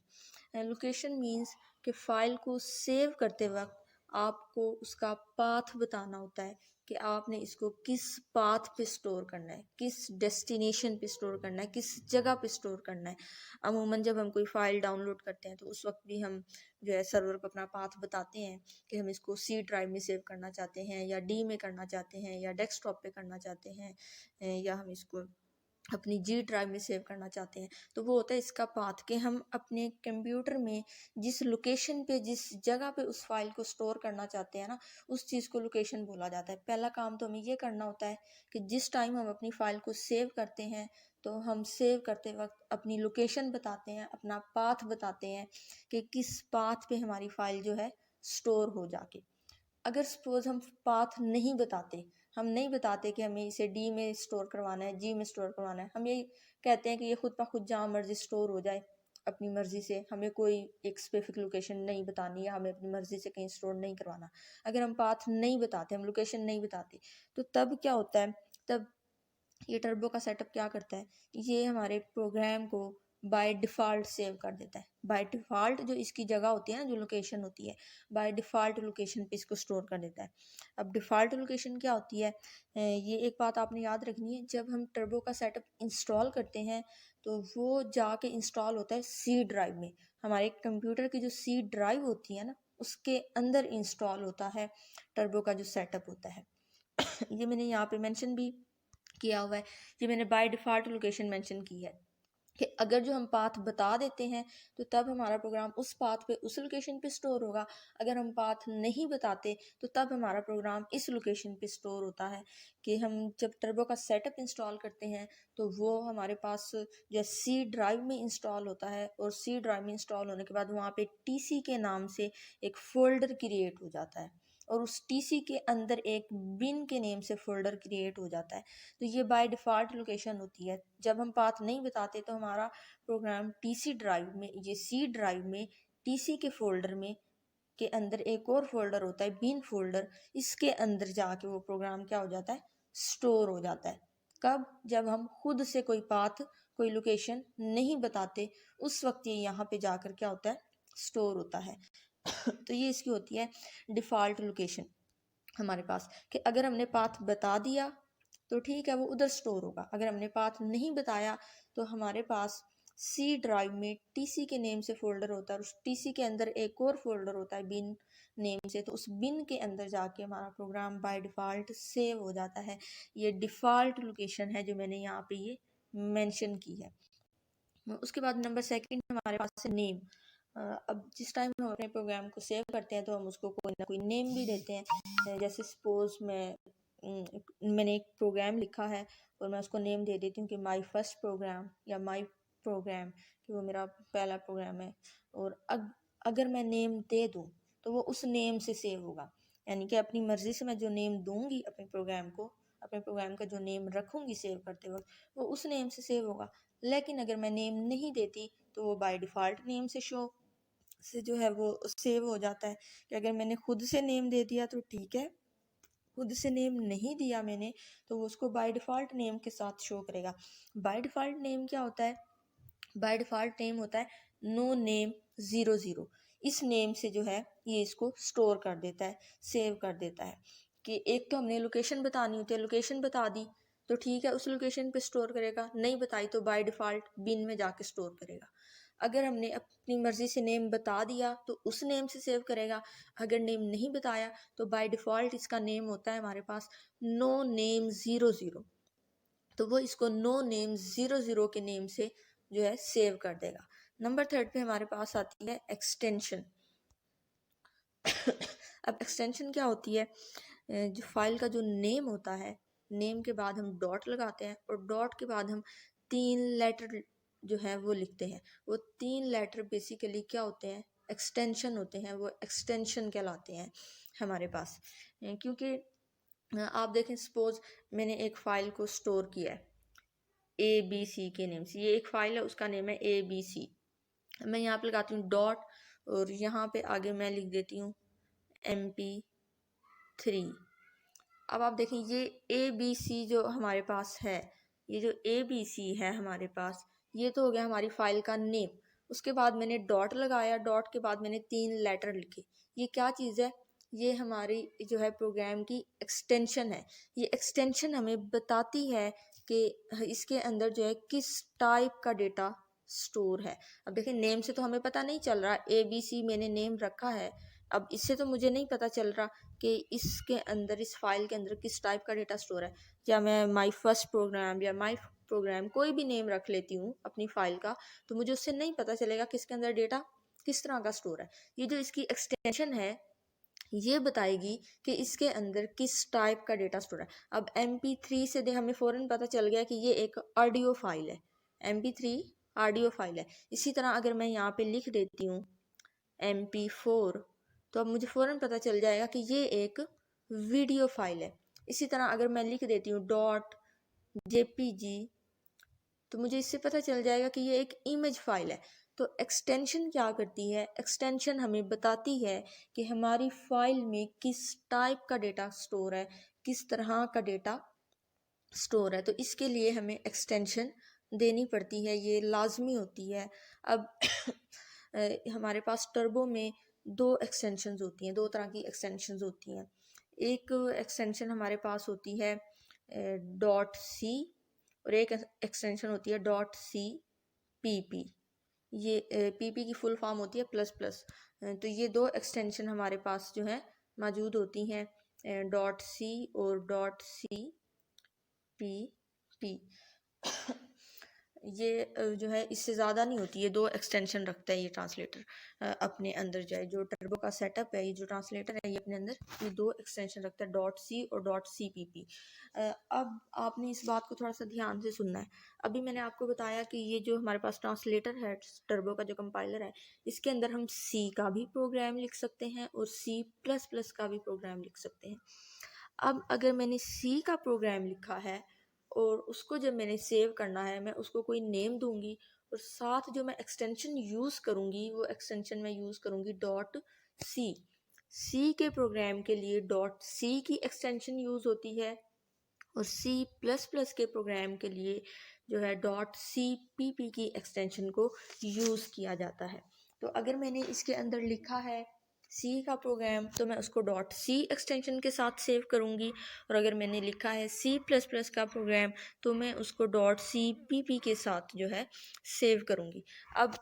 लोकेशन मीन्स कि फ़ाइल को सेव करते वक्त आपको उसका पाथ बताना होता है कि आपने इसको किस पाथ पे स्टोर करना है, किस डेस्टिनेशन पे स्टोर करना है, किस जगह पे स्टोर करना है। अमूमन जब हम कोई फ़ाइल डाउनलोड करते हैं तो उस वक्त भी हम जो है सर्वर को अपना पाथ बताते हैं कि हम इसको सी ड्राइव में सेव करना चाहते हैं या डी में करना चाहते हैं या डेस्कटॉप पे करना चाहते हैं, या हम इसको अपनी जी ड्राइव में सेव करना चाहते हैं। तो वो होता है इसका पाथ कि हम अपने कंप्यूटर में जिस लोकेशन पे, जिस जगह पे उस फाइल को स्टोर करना चाहते हैं ना, उस चीज़ को लोकेशन बोला जाता है। पहला काम तो हमें ये करना होता है कि जिस टाइम हम अपनी फ़ाइल को सेव करते हैं तो हम सेव करते वक्त अपनी लोकेशन बताते हैं, अपना पाथ बताते हैं कि किस पाथ पे हमारी फ़ाइल जो है स्टोर हो जाके। अगर सपोज़ हम पाथ नहीं बताते, हम नहीं बताते कि हमें इसे डी में स्टोर करवाना है, जी में स्टोर करवाना है, हम यही कहते हैं कि ये खुद ब खुद जहाँ मर्जी स्टोर हो जाए अपनी मर्जी से, हमें कोई एक स्पेसिफिक लोकेशन नहीं बतानी है, हमें अपनी मर्जी से कहीं स्टोर नहीं करवाना। अगर हम पाथ नहीं बताते, हम लोकेशन नहीं बताते, तो तब क्या होता है, तब ये टर्बो का सेटअप क्या करता है, ये हमारे प्रोग्राम को बाय डिफ़ॉल्ट सेव कर देता है। बाय डिफ़ॉल्ट जो इसकी जगह होती है ना, जो लोकेशन होती है, बाय डिफ़ॉल्ट लोकेशन पे इसको स्टोर कर देता है। अब डिफ़ॉल्ट लोकेशन क्या होती है, ये एक बात आपने याद रखनी है। जब हम टर्बो का सेटअप इंस्टॉल करते हैं तो वो जाके इंस्टॉल होता है सी ड्राइव में। हमारे कंप्यूटर की जो सी ड्राइव होती है ना, उसके अंदर इंस्टॉल होता है टर्बो का जो सेटअप होता है। ये मैंने यहाँ पे मेंशन भी किया हुआ है, ये मैंने बाय डिफ़ॉल्ट लोकेशन मेंशन की है कि अगर जो हम पाथ बता देते हैं तो तब हमारा प्रोग्राम उस पाथ पे, उस लोकेशन पे स्टोर होगा। अगर हम पाथ नहीं बताते तो तब हमारा प्रोग्राम इस लोकेशन पे स्टोर होता है। कि हम जब टर्बो का सेटअप इंस्टॉल करते हैं तो वो हमारे पास जो सी ड्राइव में इंस्टॉल होता है, और सी ड्राइव में इंस्टॉल होने के बाद वहाँ पे टीसी के नाम से एक फ़ोल्डर क्रिएट हो जाता है, और उस टीसी के अंदर एक बिन के नेम से फ़ोल्डर क्रिएट हो जाता है। तो ये बाय डिफ़ॉल्ट लोकेशन होती है। जब हम पाथ नहीं बताते तो हमारा प्रोग्राम टीसी ड्राइव में, ये सी ड्राइव में टीसी के फ़ोल्डर में के अंदर एक और फ़ोल्डर होता है बिन फ़ोल्डर, इसके अंदर जाके वो प्रोग्राम क्या हो जाता है, स्टोर हो जाता है। कब? जब हम खुद से कोई पाथ, कोई लोकेशन नहीं बताते, उस वक्त ये यहाँ पे जाकर क्या होता है, स्टोर होता है। तो ये इसकी होती है डिफ़ॉल्ट लोकेशन हमारे पास। कि अगर हमने पाथ बता दिया तो ठीक है वो उधर स्टोर होगा। अगर हमने पाथ नहीं बताया तो हमारे पास सी ड्राइव में टीसी के नेम से फोल्डर होता है, और उस टीसी के अंदर एक और फोल्डर होता है बिन नेम से, तो उस बिन के अंदर जाके हमारा प्रोग्राम बाय डिफ़ॉल्ट सेव हो जाता है। ये डिफ़ॉल्ट लोकेशन है जो मैंने यहाँ पे ये मेंशन की है। उसके बाद नंबर सेकंड हमारे पास है नेम। अब जिस टाइम हम अपने प्रोग्राम को सेव करते हैं तो हम उसको कोई ना कोई नेम भी देते हैं। जैसे सपोज मैंने एक प्रोग्राम लिखा है और मैं उसको नेम दे देती हूँ कि माय फर्स्ट प्रोग्राम या माय प्रोग्राम, कि वो मेरा पहला प्रोग्राम है। और अगर मैं नेम दे दूँ तो वो उस नेम से सेव होगा, यानी कि अपनी मर्ज़ी से मैं जो नेम दूंगी अपने प्रोग्राम को, अपने प्रोग्राम का जो नेम रखूँगी सेव करते वक्त, वो उस नेम से सेव होगा। लेकिन अगर मैं नेम नहीं देती तो वो बाय डिफ़ॉल्ट नेम से शो से जो है वो सेव हो जाता है। कि अगर मैंने खुद से नेम दे दिया तो ठीक है, खुद से नेम नहीं दिया मैंने तो वो उसको बाय डिफ़ॉल्ट नेम के साथ शो करेगा। बाय डिफ़ॉल्ट नेम क्या होता है? बाय डिफ़ॉल्ट नेम होता है नो नेम 00। इस नेम से जो है ये इसको स्टोर कर देता है, सेव कर देता है। कि एक तो हमने लोकेशन बतानी होती है, लोकेशन बता दी तो ठीक है उस लोकेशन पे स्टोर करेगा, नहीं बताई तो बाय डिफ़ॉल्ट बिन में जाके स्टोर करेगा। अगर हमने अपनी मर्ज़ी से नेम बता दिया तो उस नेम से सेव करेगा, अगर नेम नहीं बताया तो बाय डिफ़ॉल्ट इसका नेम होता है हमारे पास नो नेम 00, तो वो इसको नो नेम 00 के नेम से जो है सेव कर देगा। नंबर थर्ड पे हमारे पास आती है एक्सटेंशन। अब एक्सटेंशन क्या होती है? जो फाइल का जो नेम होता है, नेम के बाद हम डॉट लगाते हैं और डॉट के बाद हम 3 लेटर जो है वो लिखते हैं। वो 3 लेटर बेसिकली क्या होते हैं? एक्सटेंशन होते हैं, वो एक्सटेंशन कहलाते हैं हमारे पास। क्योंकि आप देखें सपोज मैंने एक फ़ाइल को स्टोर किया है ABC के नेम से, ये एक फ़ाइल है उसका नेम है ABC। मैं यहाँ पे लगाती हूँ डॉट और यहाँ पे आगे मैं लिख देती हूँ MP3। अब आप देखें ये ABC जो हमारे पास है, ये जो ABC है हमारे पास, ये तो हो गया हमारी फ़ाइल का नेम। उसके बाद मैंने डॉट लगाया, डॉट के बाद मैंने 3 लेटर लिखे। ये क्या चीज़ है? ये हमारी जो है प्रोग्राम की एक्सटेंशन है। ये एक्सटेंशन हमें बताती है कि इसके अंदर जो है किस टाइप का डेटा स्टोर है। अब देखिए नेम से तो हमें पता नहीं चल रहा, ABC मैंने नेम रखा है, अब इससे तो मुझे नहीं पता चल रहा कि इसके अंदर, इस फाइल के अंदर किस टाइप का डेटा स्टोर है। या मैं माय फर्स्ट प्रोग्राम या माय प्रोग्राम कोई भी नेम रख लेती हूँ अपनी फाइल का, तो मुझे उससे नहीं पता चलेगा कि इसके अंदर डेटा किस तरह का स्टोर है। ये जो इसकी एक्सटेंशन है ये बताएगी कि इसके अंदर किस टाइप का डेटा स्टोर है। अब MP3 से हमें फ़ौरन पता चल गया कि ये एक ऑडियो फाइल है, MP3 ऑडियो फाइल है। इसी तरह अगर मैं यहाँ पे लिख देती हूँ MP4 तो अब मुझे फ़ौरन पता चल जाएगा कि ये एक वीडियो फाइल है। इसी तरह अगर मैं लिख देती हूँ डॉट JPG तो मुझे इससे पता चल जाएगा कि ये एक इमेज फाइल है। तो एक्सटेंशन क्या करती है? एक्सटेंशन हमें बताती है कि हमारी फाइल में किस टाइप का डेटा स्टोर है, किस तरह का डेटा स्टोर है। तो इसके लिए हमें एक्सटेंशन देनी पड़ती है, ये लाजमी होती है। अब हमारे पास टर्बो में 2 एक्सटेंशंस होती हैं, 2 तरह की एक्सटेंशंस होती हैं। एक एक्सटेंशन हमारे पास होती है डॉट सी और एक एक्सटेंशन होती है डॉट CPP। ये PP की फुल फॉर्म होती है प्लस प्लस। तो ये 2 एक्सटेंशन हमारे पास जो है मौजूद होती हैं, डॉट सी और डॉट CPP। ये जो है इससे ज़्यादा नहीं होती, ये 2 एक्सटेंशन रखता है ये ट्रांसलेटर अपने अंदर। जाए जो टर्बो का सेटअप है, ये जो ट्रांसलेटर है ये अपने अंदर ये 2 एक्सटेंशन रखता है, डॉट सी और डॉट CPP। अब आपने इस बात को थोड़ा सा ध्यान से सुनना है। अभी मैंने आपको बताया कि ये जो हमारे पास ट्रांसलेटर है टर्बो का जो कंपाइलर है, इसके अंदर हम C का भी प्रोग्राम लिख सकते हैं और C++ का भी प्रोग्राम लिख सकते हैं। अब अगर मैंने C का प्रोग्राम लिखा है और उसको जब मैंने सेव करना है, मैं उसको कोई नेम दूंगी और साथ जो मैं एक्सटेंशन यूज़ करूँगी वो एक्सटेंशन मैं यूज़ करूँगी डॉट सी के प्रोग्राम के लिए डॉट सी की एक्सटेंशन यूज़ होती है और C++ के प्रोग्राम के लिए जो है डॉट CPP की एक्सटेंशन को यूज़ किया जाता है। तो अगर मैंने इसके अंदर लिखा है सी का प्रोग्राम तो मैं उसको डॉट सी एक्सटेंशन के साथ सेव करूँगी, और अगर मैंने लिखा है सी प्लस प्लस का प्रोग्राम तो मैं उसको डॉट सी पी पी के साथ जो है सेव करूँगी। अब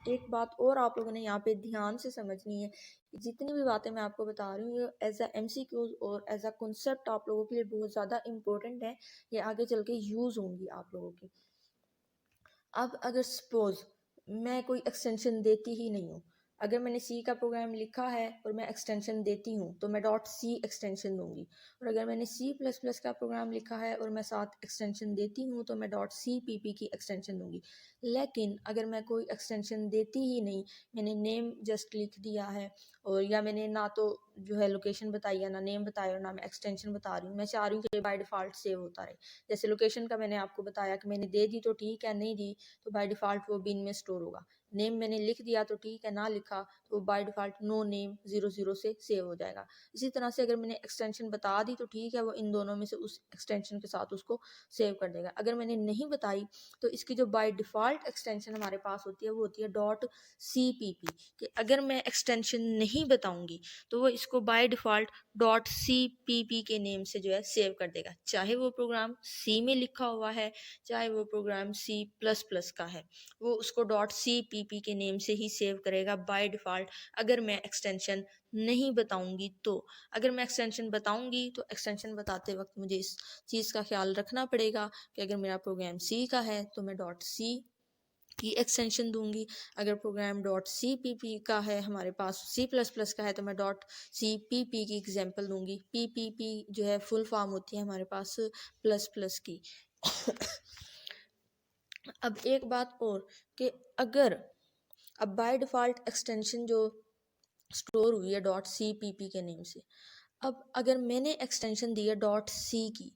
एक बात और आप लोगों ने यहाँ पे ध्यान से समझनी है, जितनी भी बातें मैं आपको बता रही हूँ ये एज अ MCQs और एज अ कॉन्सेप्ट आप लोगों के लिए बहुत ज़्यादा इंपॉर्टेंट है, ये आगे चल के यूज़ होंगी आप लोगों की। अब अगर सपोज मैं कोई एक्सटेंशन देती ही नहीं हूँ, अगर मैंने सी का प्रोग्राम लिखा है और मैं एक्सटेंशन देती हूँ तो मैं डॉट सी एक्सटेंशन दूंगी, और अगर मैंने सी प्लस प्लस का प्रोग्राम लिखा है और मैं साथ एक्सटेंशन देती हूँ तो मैं डॉट सी पी पी की एक्सटेंशन दूंगी। लेकिन अगर मैं कोई एक्सटेंशन देती ही नहीं, मैंने नेम जस्ट लिख दिया है, और या मैंने ना तो जो है लोकेशन बताई है, ना नेम बताया, और ना मैं एक्सटेंशन बता रही हूँ, मैं चाह रही हूँ कि बाय डिफ़ॉल्ट सेव होता रहे। जैसे लोकेशन का मैंने आपको बताया कि मैंने दे दी तो ठीक है, नहीं दी तो बाय डिफ़ॉल्ट वो बिन में स्टोर होगा। नेम मैंने लिख दिया तो ठीक है, ना लिखा तो बाय डिफ़ॉल्ट नो नेम 00 से सेव हो जाएगा। इसी तरह से अगर मैंने एक्सटेंशन बता दी तो ठीक है, वो इन दोनों में से उस एक्सटेंशन के साथ उसको सेव कर देगा। अगर मैंने नहीं बताई तो इसकी जो बाय डिफ़ॉल्ट एक्सटेंशन हमारे पास होती है वो होती है डॉट सी पी पी, कि अगर मैं एक्सटेंशन नहीं बताऊंगी तो वो इसको by default dot C P P के नेम से जो है सेव कर देगा, चाहे वो प्रोग्राम सी में लिखा हुआ है, चाहे वो प्रोग्राम सी प्लस प्लस का है, वो उसको डॉट सी पी पी के नेम से ही सेव करेगा बाय डिफ़ॉल्ट, अगर मैं एक्सटेंशन नहीं बताऊंगी तो। अगर मैं एक्सटेंशन बताऊंगी तो एक्सटेंशन बताते वक्त मुझे इस चीज़ का ख्याल रखना पड़ेगा कि अगर मेरा प्रोग्राम सी का है तो मैं डॉट सी की एक्सटेंशन दूंगी, अगर program dot C P P का है, हमारे पास सी प्लस प्लस का है, तो मैं डॉट सी पी पी की एग्जांपल दूंगी। पी पी पी जो है फुल फॉर्म होती है हमारे पास प्लस प्लस की। अब एक बात और कि अगर अब बाय डिफ़ॉल्ट एक्सटेंशन जो स्टोर हुई है डॉट सी पी पी के नेम से, अब अगर मैंने एक्सटेंशन दी है डॉट सी की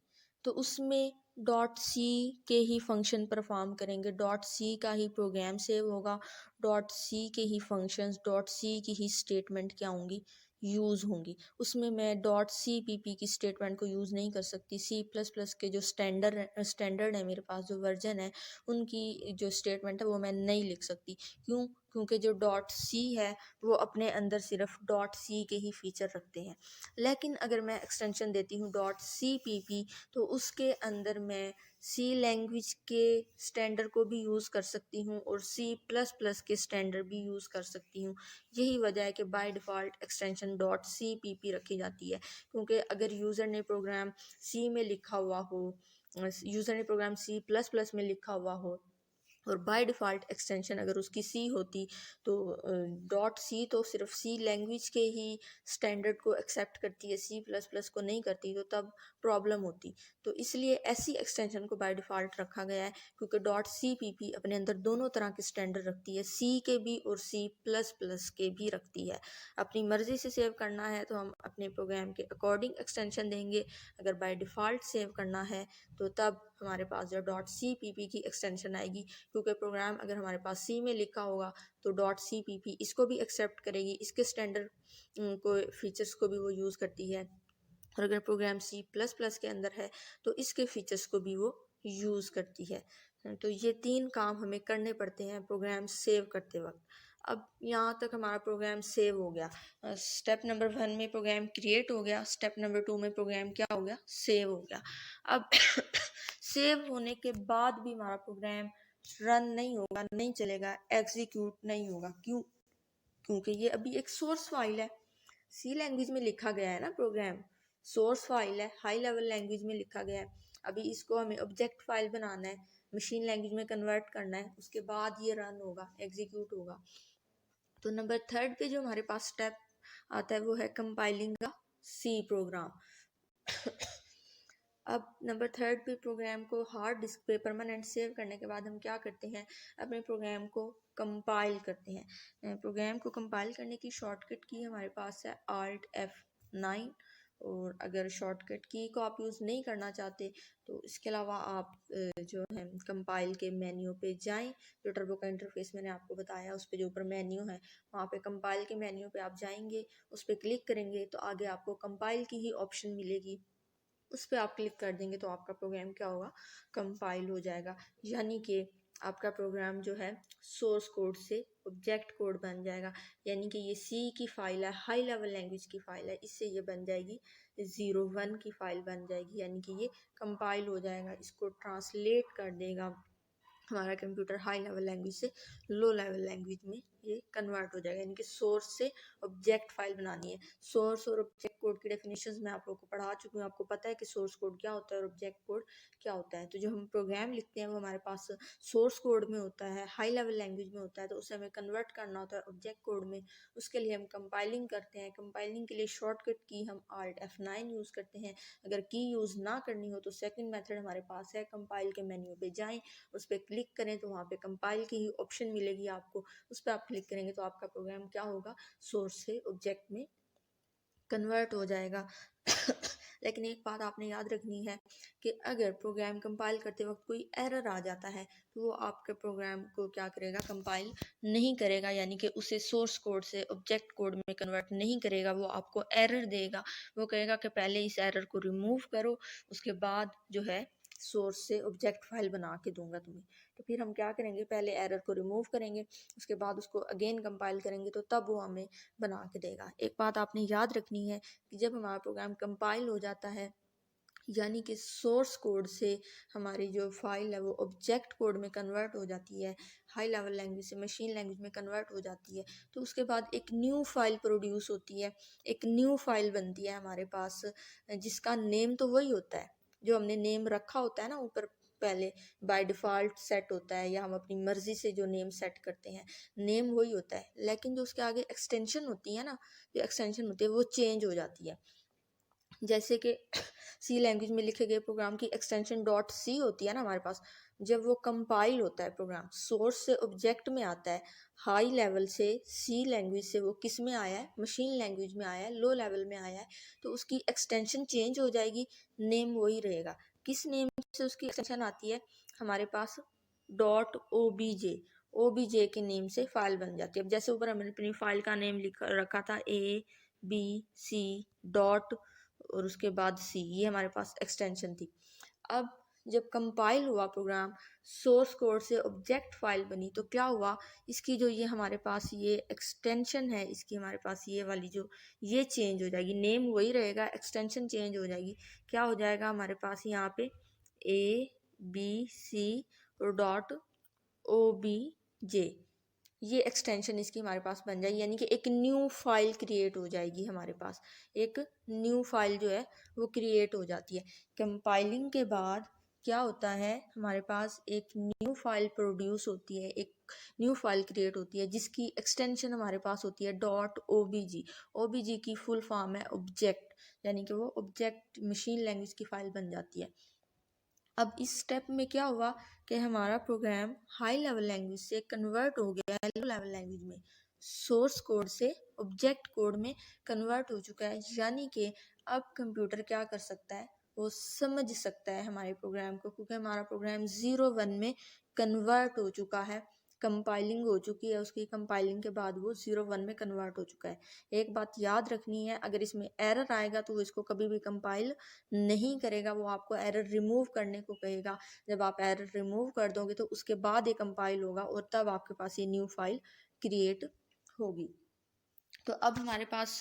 तो उसमें डॉट सी के ही फंक्शन परफॉर्म करेंगे, डॉट सी का ही प्रोग्राम सेव होगा, डॉट सी के ही फंक्शंस, डॉट सी की ही स्टेटमेंट क्या होंगी, यूज़ होंगी। उसमें मैं डॉट सी पी पी की स्टेटमेंट को यूज़ नहीं कर सकती। सी प्लस प्लस के जो स्टैंडर्ड है मेरे पास, जो वर्जन है, उनकी जो स्टेटमेंट है वो मैं नहीं लिख सकती। क्यों? क्योंकि जो डॉट सी है वो अपने अंदर सिर्फ डॉट सी के ही फीचर रखते हैं। लेकिन अगर मैं एक्सटेंशन देती हूँ डॉट सी पी पी तो उसके अंदर मैं सी लैंग्वेज के स्टैंडर्ड को भी यूज़ कर सकती हूँ और सी प्लस प्लस के स्टैंडर्ड भी यूज़ कर सकती हूँ। यही वजह है कि by default extension dot C P P रखी जाती है, क्योंकि अगर यूज़र ने प्रोग्राम सी में लिखा हुआ हो, यूज़र ने प्रोग्राम सी प्लस प्लस में लिखा हुआ हो और बाय डिफ़ॉल्ट एक्सटेंशन अगर उसकी सी होती तो डॉट सी तो सिर्फ सी लैंग्वेज के ही स्टैंडर्ड को एक्सेप्ट करती है, सी प्लस प्लस को नहीं करती, तो तब प्रॉब्लम होती। तो इसलिए ऐसी एक्सटेंशन को बाय डिफ़ॉल्ट रखा गया है, क्योंकि डॉट सी पी पी अपने अंदर दोनों तरह के स्टैंडर्ड रखती है, सी के भी और सी प्लस प्लस के भी रखती है। अपनी मर्ज़ी से सेव करना है तो हम अपने प्रोग्राम के अकॉर्डिंग एक्सटेंशन देंगे, अगर बाय डिफ़ॉल्ट सेव करना है तो तब हमारे पास जो डॉट सी पी पी की एक्सटेंशन आएगी, क्योंकि प्रोग्राम अगर हमारे पास सी में लिखा होगा तो डॉट सी पी पी इसको भी एक्सेप्ट करेगी, इसके स्टैंडर्ड को फीचर्स को भी वो यूज़ करती है, और अगर प्रोग्राम सी प्लस प्लस के अंदर है तो इसके फीचर्स को भी वो यूज़ करती है। तो ये तीन काम हमें करने पड़ते हैं प्रोग्राम सेव करते वक्त। अब यहाँ तक हमारा प्रोग्राम सेव हो गया, स्टेप नंबर 1 में प्रोग्राम क्रिएट हो गया, स्टेप नंबर 2 में प्रोग्राम क्या हो गया, सेव हो गया। अब सेव होने के बाद भी हमारा प्रोग्राम रन नहीं होगा, नहीं चलेगा, एग्जीक्यूट नहीं होगा। क्यों? क्योंकि ये अभी एक सोर्स फाइल है, सी लैंग्वेज में लिखा गया है ना प्रोग्राम, सोर्स फाइल है, हाई लेवल लैंग्वेज में लिखा गया है। अभी इसको हमें ऑब्जेक्ट फाइल बनाना है, मशीन लैंग्वेज में कन्वर्ट करना है, उसके बाद ये रन होगा, एग्जीक्यूट होगा। तो नंबर 3 पे जो हमारे पास स्टेप आता है वो है कंपाइलिंग का सी प्रोग्राम। अब नंबर 3 पे प्रोग्राम को हार्ड डिस्क पे परमानेंट सेव करने के बाद हम क्या करते हैं, अपने प्रोग्राम को कंपाइल करते हैं। प्रोग्राम को कंपाइल करने की शॉर्टकट की हमारे पास है Alt F9, और अगर शॉर्टकट की को आप यूज़ नहीं करना चाहते तो इसके अलावा आप जो है कंपाइल के मेन्यू पे जाएं, जो टर्बो का इंटरफेस मैंने आपको बताया उस पर जो ऊपर मेन्यू है वहाँ पे कंपाइल के मेन्यू पे आप जाएंगे, उस पर क्लिक करेंगे तो आगे आपको कंपाइल की ही ऑप्शन मिलेगी, उस पर आप क्लिक कर देंगे तो आपका प्रोग्राम क्या होगा, कंपाइल हो जाएगा, यानी कि आपका प्रोग्राम जो है सोर्स कोड से ऑब्जेक्ट कोड बन जाएगा, यानी कि ये सी की फाइल है, हाई लेवल लैंग्वेज की फाइल है, इससे ये बन जाएगी 01 की फाइल बन जाएगी, यानी कि ये कंपाइल हो जाएगा, इसको ट्रांसलेट कर देगा हमारा कंप्यूटर हाई लेवल लैंग्वेज से लो लेवल लैंग्वेज में ये कन्वर्ट हो जाएगा, यानी कि सोर्स से ऑब्जेक्ट फाइल बनानी है। सोर्स और ऑब्जेक्ट कोड की डेफिनेशंस मैं आप लोगों को पढ़ा चुकी हूँ, आपको पता है कि सोर्स कोड क्या होता है और ऑब्जेक्ट कोड क्या होता है। तो जो हम प्रोग्राम लिखते हैं वो हमारे पास सोर्स कोड में होता है, हाई लेवल लैंग्वेज में होता है, तो उसे हमें कन्वर्ट करना होता है ऑब्जेक्ट कोड में। उसके लिए हम कंपाइलिंग करते हैं, कंपाइलिंग के लिए शॉर्टकट की हम Alt F9 यूज़ करते हैं। अगर की यूज़ ना करनी हो तो सेकेंड मेथड हमारे पास है, कंपाइल के मेन्यू पे जाएँ, उस पर क्लिक करें तो वहाँ पे कंपाइल की ही ऑप्शन मिलेगी आपको, उस पर आप क्लिक करेंगे तो आपका प्रोग्राम क्या होगा, सोर्स से ऑब्जेक्ट में कन्वर्ट हो जाएगा। लेकिन एक बात आपने याद रखनी है कि अगर प्रोग्राम कंपाइल करते वक्त कोई एरर आ जाता है तो वो आपके प्रोग्राम को क्या करेगा, कंपाइल नहीं करेगा, यानी कि उसे सोर्स कोड से ऑब्जेक्ट कोड में कन्वर्ट नहीं करेगा, वो आपको एरर देगा। वो कहेगा कि पहले इस एरर को रिमूव करो, उसके बाद जो है सोर्स से ऑब्जेक्ट फाइल बना के दूंगा तुम्हें। तो फिर हम क्या करेंगे, पहले एरर को रिमूव करेंगे, उसके बाद उसको अगेन कंपाइल करेंगे, तो तब वो हमें बना के देगा। एक बात आपने याद रखनी है कि जब हमारा प्रोग्राम कंपाइल हो जाता है, यानी कि सोर्स कोड से हमारी जो फाइल है वो ऑब्जेक्ट कोड में कन्वर्ट हो जाती है, हाई लेवल लैंग्वेज से मशीन लैंग्वेज में कन्वर्ट हो जाती है, तो उसके बाद एक न्यू फाइल प्रोड्यूस होती है, एक न्यू फाइल बनती है हमारे पास, जिसका नेम तो वही होता है जो हमने नेम रखा होता है ना ऊपर, पहले बाय डिफ़ॉल्ट सेट होता है, या हम अपनी मर्ज़ी से जो नेम सेट करते हैं नेम वही होता है, लेकिन जो उसके आगे एक्सटेंशन होती है ना, जो एक्सटेंशन होती है वो चेंज हो जाती है। जैसे कि सी लैंग्वेज में लिखे गए प्रोग्राम की एक्सटेंशन डॉट सी होती है ना हमारे पास, जब वो कंपाइल होता है प्रोग्राम, सोर्स से ऑब्जेक्ट में आता है, हाई लेवल से सी लैंग्वेज से वो किस में आया है, मशीन लैंग्वेज में आया है, लो लेवल में आया है, तो उसकी एक्सटेंशन चेंज हो जाएगी, नेम वही रहेगा। किस नेम से उसकी एक्सटेंशन आती है हमारे पास, डॉट ओ बी जे के नेम से फाइल बन जाती है। अब जैसे ऊपर हमने अपनी फाइल का नेम लिखा रखा था ABC डॉट और उसके बाद सी, ये हमारे पास एक्सटेंशन थी। अब जब कंपाइल हुआ प्रोग्राम, सोर्स कोड से ऑब्जेक्ट फाइल बनी, तो क्या हुआ, इसकी जो ये हमारे पास ये एक्सटेंशन है, इसकी हमारे पास ये वाली जो ये चेंज हो जाएगी, नेम वही रहेगा, एक्सटेंशन चेंज हो जाएगी। क्या हो जाएगा हमारे पास यहाँ पे ABC और डॉट OBJ, ये एक्सटेंशन इसकी हमारे पास बन जाएगी, यानी कि एक न्यू फाइल क्रिएट हो जाएगी हमारे पास, एक न्यू फाइल जो है वो क्रिएट हो जाती है। कंपाइलिंग के बाद क्या होता है, हमारे पास एक न्यू फाइल प्रोड्यूस होती है, एक न्यू फाइल क्रिएट होती है जिसकी एक्सटेंशन हमारे पास होती है डॉट OBG की फुल फॉर्म है ऑब्जेक्ट, यानी कि वो ऑब्जेक्ट मशीन लैंग्वेज की फाइल बन जाती है। अब इस स्टेप में क्या हुआ कि हमारा प्रोग्राम हाई लेवल लैंग्वेज से कन्वर्ट हो गया है लो लेवल लैंग्वेज में, सोर्स कोड से ऑब्जेक्ट कोड में कन्वर्ट हो चुका है, यानी कि अब कंप्यूटर क्या कर सकता है, वो समझ सकता है हमारे प्रोग्राम को, क्योंकि हमारा प्रोग्राम 01 में कन्वर्ट हो चुका है, कंपाइलिंग हो चुकी है, उसकी कंपाइलिंग के बाद वो 01 में कन्वर्ट हो चुका है। एक बात याद रखनी है, अगर इसमें एरर आएगा तो वो इसको कभी भी कंपाइल नहीं करेगा, वो आपको एरर रिमूव करने को कहेगा। जब आप एरर रिमूव कर दोगे तो उसके बाद ये कंपाइल होगा और तब आपके पास ये न्यू फाइल क्रिएट होगी। तो अब हमारे पास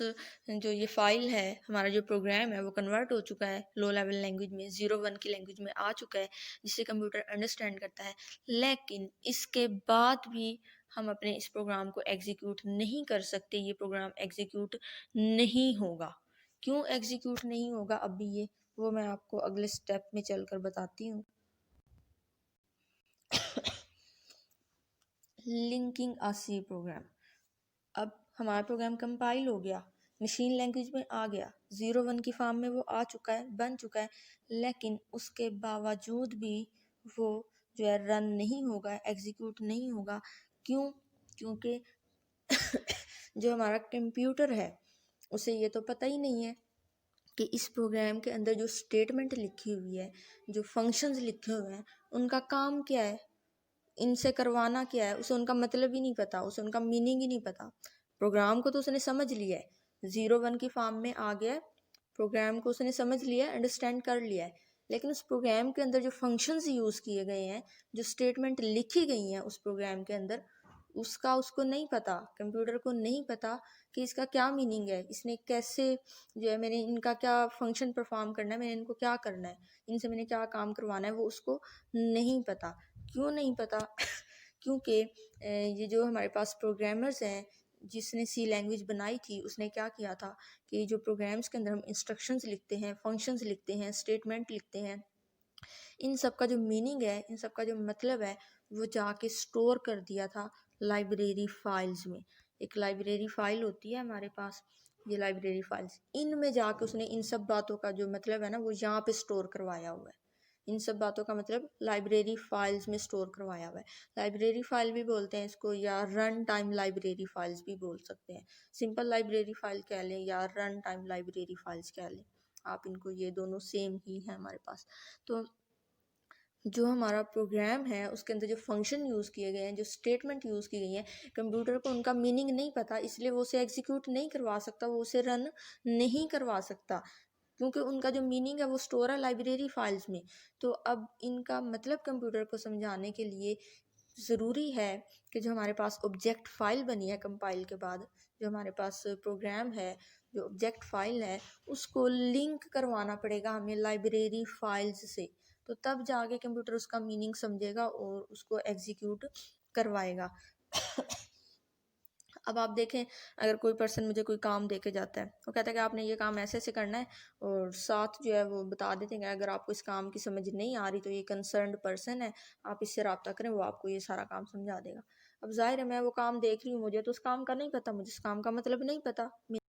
जो ये फाइल है, हमारा जो प्रोग्राम है वो कन्वर्ट हो चुका है लो लेवल लैंग्वेज में, 01 की लैंग्वेज में आ चुका है, जिससे कंप्यूटर अंडरस्टैंड करता है। लेकिन इसके बाद भी हम अपने इस प्रोग्राम को एग्जीक्यूट नहीं कर सकते, ये प्रोग्राम एग्जीक्यूट नहीं होगा। क्यों एग्जीक्यूट नहीं होगा अभी ये, वो मैं आपको अगले स्टेप में चलकर बताती हूँ। लिंकिंग अ सी प्रोग्राम, अब हमारा प्रोग्राम कंपाइल हो गया, मशीन लैंग्वेज में आ गया, 01 की फॉर्म में वो आ चुका है, बन चुका है, लेकिन उसके बावजूद भी वो जो है रन नहीं होगा, एग्जीक्यूट नहीं होगा। क्यों? क्योंकि जो हमारा कंप्यूटर है उसे ये तो पता ही नहीं है कि इस प्रोग्राम के अंदर जो स्टेटमेंट लिखी हुई है, जो फंक्शंस लिखे हुए हैं, उनका काम क्या है, इनसे करवाना क्या है, उसे उनका मतलब ही नहीं पता, उसे उनका मीनिंग ही नहीं पता। प्रोग्राम को तो उसने समझ लिया है, 01 की फॉर्म में आ गया है, प्रोग्राम को उसने समझ लिया है, अंडरस्टैंड कर लिया है, लेकिन उस प्रोग्राम के अंदर जो फंक्शंस यूज़ किए गए हैं, जो स्टेटमेंट लिखी गई हैं उस प्रोग्राम के अंदर, उसको नहीं पता, कंप्यूटर को नहीं पता कि इसका क्या मीनिंग है, इसने कैसे जो है मैंने इनका क्या फंक्शन परफॉर्म करना है, मैंने इनको क्या करना है, इनसे मैंने क्या काम करवाना है, वो उसको नहीं पता। क्यों नहीं पता? क्योंकि ये जो हमारे पास प्रोग्रामर्स हैं, जिसने सी लैंग्वेज बनाई थी, उसने क्या किया था कि जो प्रोग्राम्स के अंदर हम इंस्ट्रक्शंस लिखते हैं, फंक्शंस लिखते हैं, स्टेटमेंट लिखते हैं, इन सब का जो मीनिंग है, इन सब का जो मतलब है, वो जाके स्टोर कर दिया था लाइब्रेरी फाइल्स में। एक लाइब्रेरी फाइल होती है हमारे पास, ये लाइब्रेरी फाइल्स, इनमें जाके उसने इन सब बातों का जो मतलब है ना, वो यहाँ पे स्टोर करवाया हुआ है। इन सब बातों का मतलब लाइब्रेरी फाइल्स में स्टोर करवाया हुआ है। लाइब्रेरी फाइल भी बोलते हैं इसको, या रन टाइम लाइब्रेरी फाइल्स भी बोल सकते हैं। सिंपल लाइब्रेरी फाइल कह लें या रन टाइम लाइब्रेरी फाइल्स कह लें, आप इनको, ये दोनों सेम ही है हमारे पास। तो जो हमारा प्रोग्राम है उसके अंदर जो फंक्शन यूज़ किए गए हैं, जो स्टेटमेंट यूज़ की गई हैं, कंप्यूटर को उनका मीनिंग नहीं पता, इसलिए वो उसे एग्जीक्यूट नहीं करवा सकता, वो उसे रन नहीं करवा सकता, क्योंकि उनका जो मीनिंग है वो स्टोर है लाइब्रेरी फाइल्स में। तो अब इनका मतलब कंप्यूटर को समझाने के लिए ज़रूरी है कि जो हमारे पास ऑब्जेक्ट फ़ाइल बनी है कंपाइल के बाद, जो हमारे पास प्रोग्राम है, जो ऑब्जेक्ट फ़ाइल है, उसको लिंक करवाना पड़ेगा हमें लाइब्रेरी फाइल्स से। तो तब जाके कंप्यूटर उसका मीनिंग समझेगा और उसको एग्जीक्यूट करवाएगा। अब आप देखें, अगर कोई पर्सन मुझे कोई काम दे के जाता है, वो कहता है कि आपने ये काम ऐसे ऐसे करना है, और साथ जो है वो बता देते हैं कि अगर आपको इस काम की समझ नहीं आ रही तो ये कंसर्न्ड पर्सन है, आप इससे रब्ता करें, वो आपको ये सारा काम समझा देगा। अब जाहिर है मैं वो काम देख रही हूँ, मुझे तो उस काम का नहीं पता, मुझे उस काम का मतलब नहीं पता,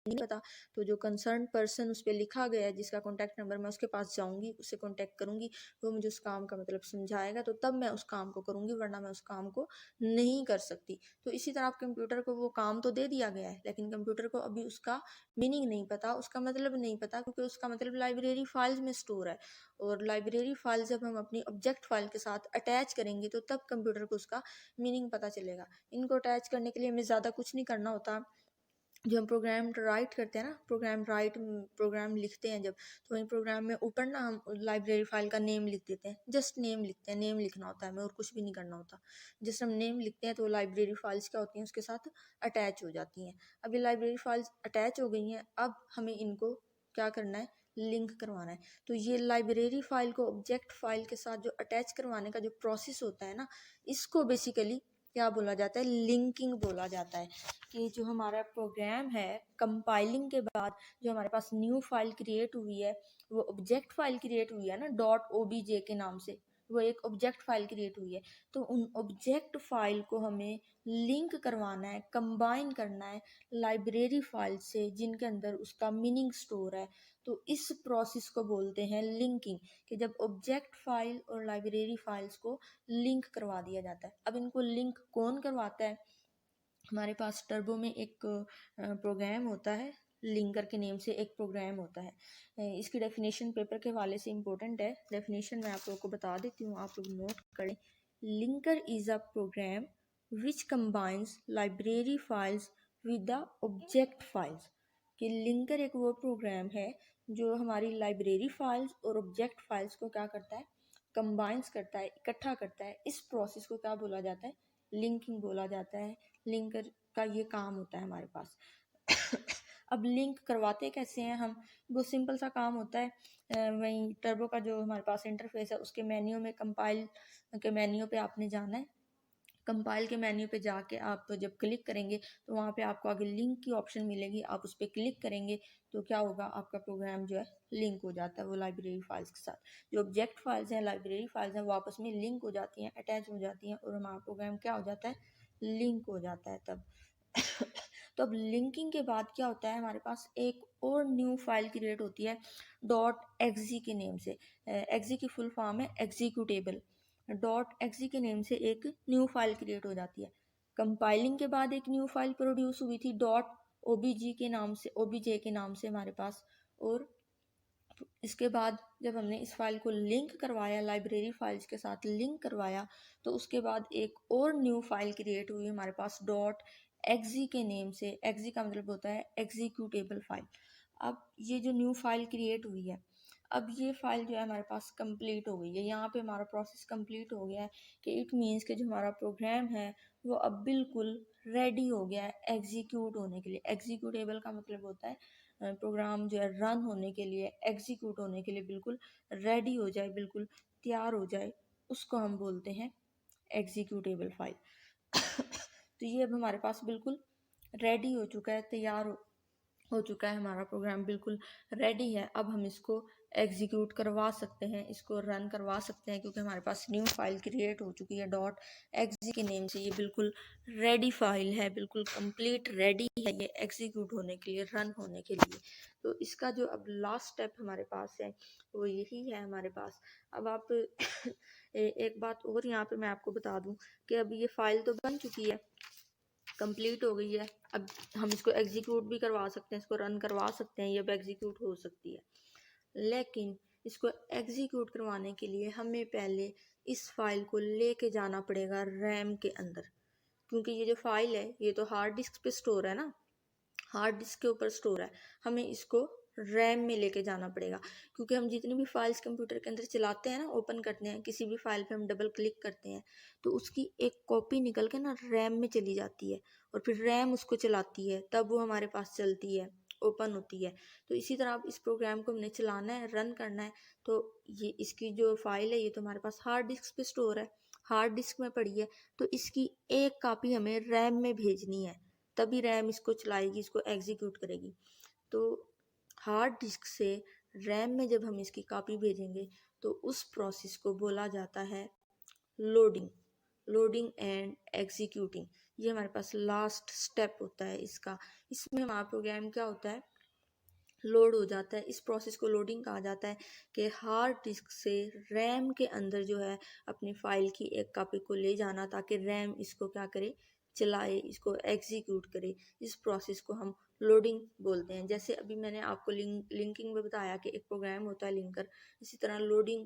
नहीं पता, तो जो कंसर्न पर्सन उस पर लिखा गया है, जिसका कॉन्टैक्ट नंबर, मैं उसके पास जाऊँगी, उससे कॉन्टैक्ट करूँगी, वो मुझे उस काम का मतलब समझाएगा, तो तब मैं उस काम को करूँगी, वरना मैं उस काम को नहीं कर सकती। तो इसी तरह आप कंप्यूटर को वो काम तो दे दिया गया है, लेकिन कंप्यूटर को अभी उसका मीनिंग नहीं पता, उसका मतलब नहीं पता, क्योंकि उसका मतलब लाइब्रेरी फाइल्स में स्टोर है, और लाइब्रेरी फाइल जब हम अपनी ऑब्जेक्ट फाइल के साथ अटैच करेंगे तो तब कंप्यूटर को उसका मीनिंग पता चलेगा। इनको अटैच करने के लिए हमें ज़्यादा कुछ नहीं करना होता। जो हम प्रोग्राम राइट करते हैं ना, प्रोग्राम लिखते हैं जब, तो वही प्रोग्राम में ऊपर ना हम लाइब्रेरी फाइल का नेम लिख देते हैं, जस्ट नेम लिखते हैं, नेम लिखना होता है हमें और कुछ भी नहीं करना होता। जस्ट हम नेम लिखते हैं तो लाइब्रेरी फाइल्स क्या होती हैं, उसके साथ अटैच हो जाती हैं। अब ये लाइब्रेरी फाइल्स अटैच हो गई हैं, अब हमें इनको क्या करना है, लिंक करवाना है। तो ये लाइब्रेरी फाइल को ऑब्जेक्ट फाइल के साथ जो अटैच करवाने का जो प्रोसेस होता है ना, इसको बेसिकली क्या बोला जाता है, लिंकिंग बोला जाता है। कि जो हमारा प्रोग्राम है, कंपाइलिंग के बाद जो हमारे पास न्यू फाइल क्रिएट हुई है, वो ऑब्जेक्ट फाइल क्रिएट हुई है ना, .obj के नाम से, वो एक ऑब्जेक्ट फाइल क्रिएट हुई है। तो उन ऑब्जेक्ट फाइल को हमें लिंक करवाना है, कंबाइन करना है लाइब्रेरी फाइल से, जिनके अंदर उसका मीनिंग स्टोर है। तो इस प्रोसेस को बोलते हैं लिंकिंग, कि जब ऑब्जेक्ट फाइल और लाइब्रेरी फाइल्स को लिंक करवा दिया जाता है। अब इनको लिंक कौन करवाता है? हमारे पास टर्बो में एक प्रोग्राम होता है, लिंकर के नेम से एक प्रोग्राम होता है। इसकी डेफिनेशन पेपर के हवाले से इम्पोर्टेंट है, डेफिनेशन मैं आप लोगों को बता देती हूँ, आप लोग नोट करें। Linker is a program which combines library files with the object files. कि लिंकर एक वो प्रोग्राम है जो हमारी लाइब्रेरी फाइल्स और ऑब्जेक्ट फाइल्स को क्या करता है, कंबाइंस करता है, इकट्ठा करता है। इस प्रोसेस को क्या बोला जाता है, लिंकिंग बोला जाता है। लिंकर का ये काम होता है हमारे पास। अब लिंक करवाते कैसे हैं हम, वो सिंपल सा काम होता है। वहीं टर्बो का जो हमारे पास इंटरफेस है, उसके मेन्यू में, कंपाइल के मेन्यू पे आपने जाना है। कंपाइल के मेन्यू पे जाके आप जब क्लिक करेंगे तो वहाँ पे आपको आगे लिंक की ऑप्शन मिलेगी, आप उस पर क्लिक करेंगे तो क्या होगा, आपका प्रोग्राम जो है लिंक हो जाता है वो लाइब्रेरी फाइल्स के साथ। जो ऑब्जेक्ट फाइल्स हैं, लाइब्रेरी फाइल्स हैं, वो आपस में लिंक हो जाती हैं, अटैच हो जाती हैं, और हमारा प्रोग्राम क्या हो जाता है, लिंक हो जाता है तब। तो अब लिंकिंग के बाद क्या होता है, हमारे पास एक और न्यू फाइल क्रिएट होती है .exe के नेम से। exe की फुल फॉर्म है एग्जीक्यूटेबल। .exe के नेम से एक न्यू फाइल क्रिएट हो जाती है। कंपाइलिंग के बाद एक न्यू फाइल प्रोड्यूस हुई थी .obj के नाम से, obj के नाम से हमारे पास। और इसके बाद जब हमने इस फाइल को लिंक करवाया, लाइब्रेरी फाइल्स के साथ लिंक करवाया, तो उसके बाद एक और न्यू फाइल क्रिएट हुई हमारे पास .exe के नेम से। exe का मतलब होता है एग्जीक्यूटेबल फाइल। अब ये जो न्यू फाइल क्रिएट हुई है, अब ये फाइल जो है हमारे पास कंप्लीट हो गई है, यहाँ पे हमारा प्रोसेस कंप्लीट हो गया है कि इट मीन्स कि जो हमारा प्रोग्राम है वो अब बिल्कुल रेडी हो गया है एग्जीक्यूट होने के लिए। एग्जीक्यूटेबल का मतलब होता है प्रोग्राम जो है रन होने के लिए, एग्जीक्यूट होने के लिए बिल्कुल रेडी हो जाए, बिल्कुल तैयार हो जाए, उसको हम बोलते हैं एग्जीक्यूटेबल फाइल। तो ये अब हमारे पास बिल्कुल रेडी हो चुका है, तैयार हो चुका है, हमारा प्रोग्राम बिल्कुल रेडी है। अब हम इसको एग्जीक्यूट करवा सकते हैं, इसको रन करवा सकते हैं, क्योंकि हमारे पास न्यू फाइल क्रिएट हो चुकी है डॉट एक्जी के नेम से। ये बिल्कुल रेडी फाइल है, बिल्कुल कंप्लीट रेडी है ये एग्जीक्यूट होने के लिए, रन होने के लिए। तो इसका जो अब लास्ट स्टेप हमारे पास है वो यही है हमारे पास। अब आप एक बात और यहाँ पे मैं आपको बता दूं कि अब ये फाइल तो बन चुकी है, कंप्लीट हो गई है। अब हम इसको एग्जीक्यूट भी करवा सकते हैं, इसको रन करवा सकते हैं, ये अब एग्जीक्यूट हो सकती है। लेकिन इसको एग्जीक्यूट करवाने के लिए हमें पहले इस फाइल को लेके जाना पड़ेगा रैम के अंदर, क्योंकि ये जो फाइल है ये तो हार्ड डिस्क पे स्टोर है ना, हार्ड डिस्क के ऊपर स्टोर है। हमें इसको रैम में लेके जाना पड़ेगा, क्योंकि हम जितनी भी फाइल्स कंप्यूटर के अंदर चलाते हैं ना, ओपन करते हैं, किसी भी फाइल पे हम डबल क्लिक करते हैं तो उसकी एक कॉपी निकल के ना रैम में चली जाती है, और फिर रैम उसको चलाती है, तब वो हमारे पास चलती है, ओपन होती है। तो इसी तरह अब इस प्रोग्राम को हमने चलाना है, रन करना है, तो ये इसकी जो फाइल है ये तो हमारे पास हार्ड डिस्क पे स्टोर है, हार्ड डिस्क में पड़ी है, तो इसकी एक कॉपी हमें रैम में भेजनी है, तभी रैम इसको चलाएगी, इसको एग्जीक्यूट करेगी। तो हार्ड डिस्क से रैम में जब हम इसकी कॉपी भेजेंगे तो उस प्रोसेस को बोला जाता है लोडिंग, लोडिंग एंड एग्जीक्यूटिंग। ये हमारे पास लास्ट स्टेप होता है इसका। इसमें हमारा प्रोग्राम क्या होता है, लोड हो जाता है। इस प्रोसेस को लोडिंग कहा जाता है कि हार्ड डिस्क से रैम के अंदर जो है अपनी फाइल की एक कॉपी को ले जाना, ताकि रैम इसको क्या करे, चलाए, इसको एग्जीक्यूट करे। इस प्रोसेस को हम लोडिंग बोलते हैं। जैसे अभी मैंने आपको लिंकिंग में बताया कि एक प्रोग्राम होता है लिंकर, इसी तरह लोडिंग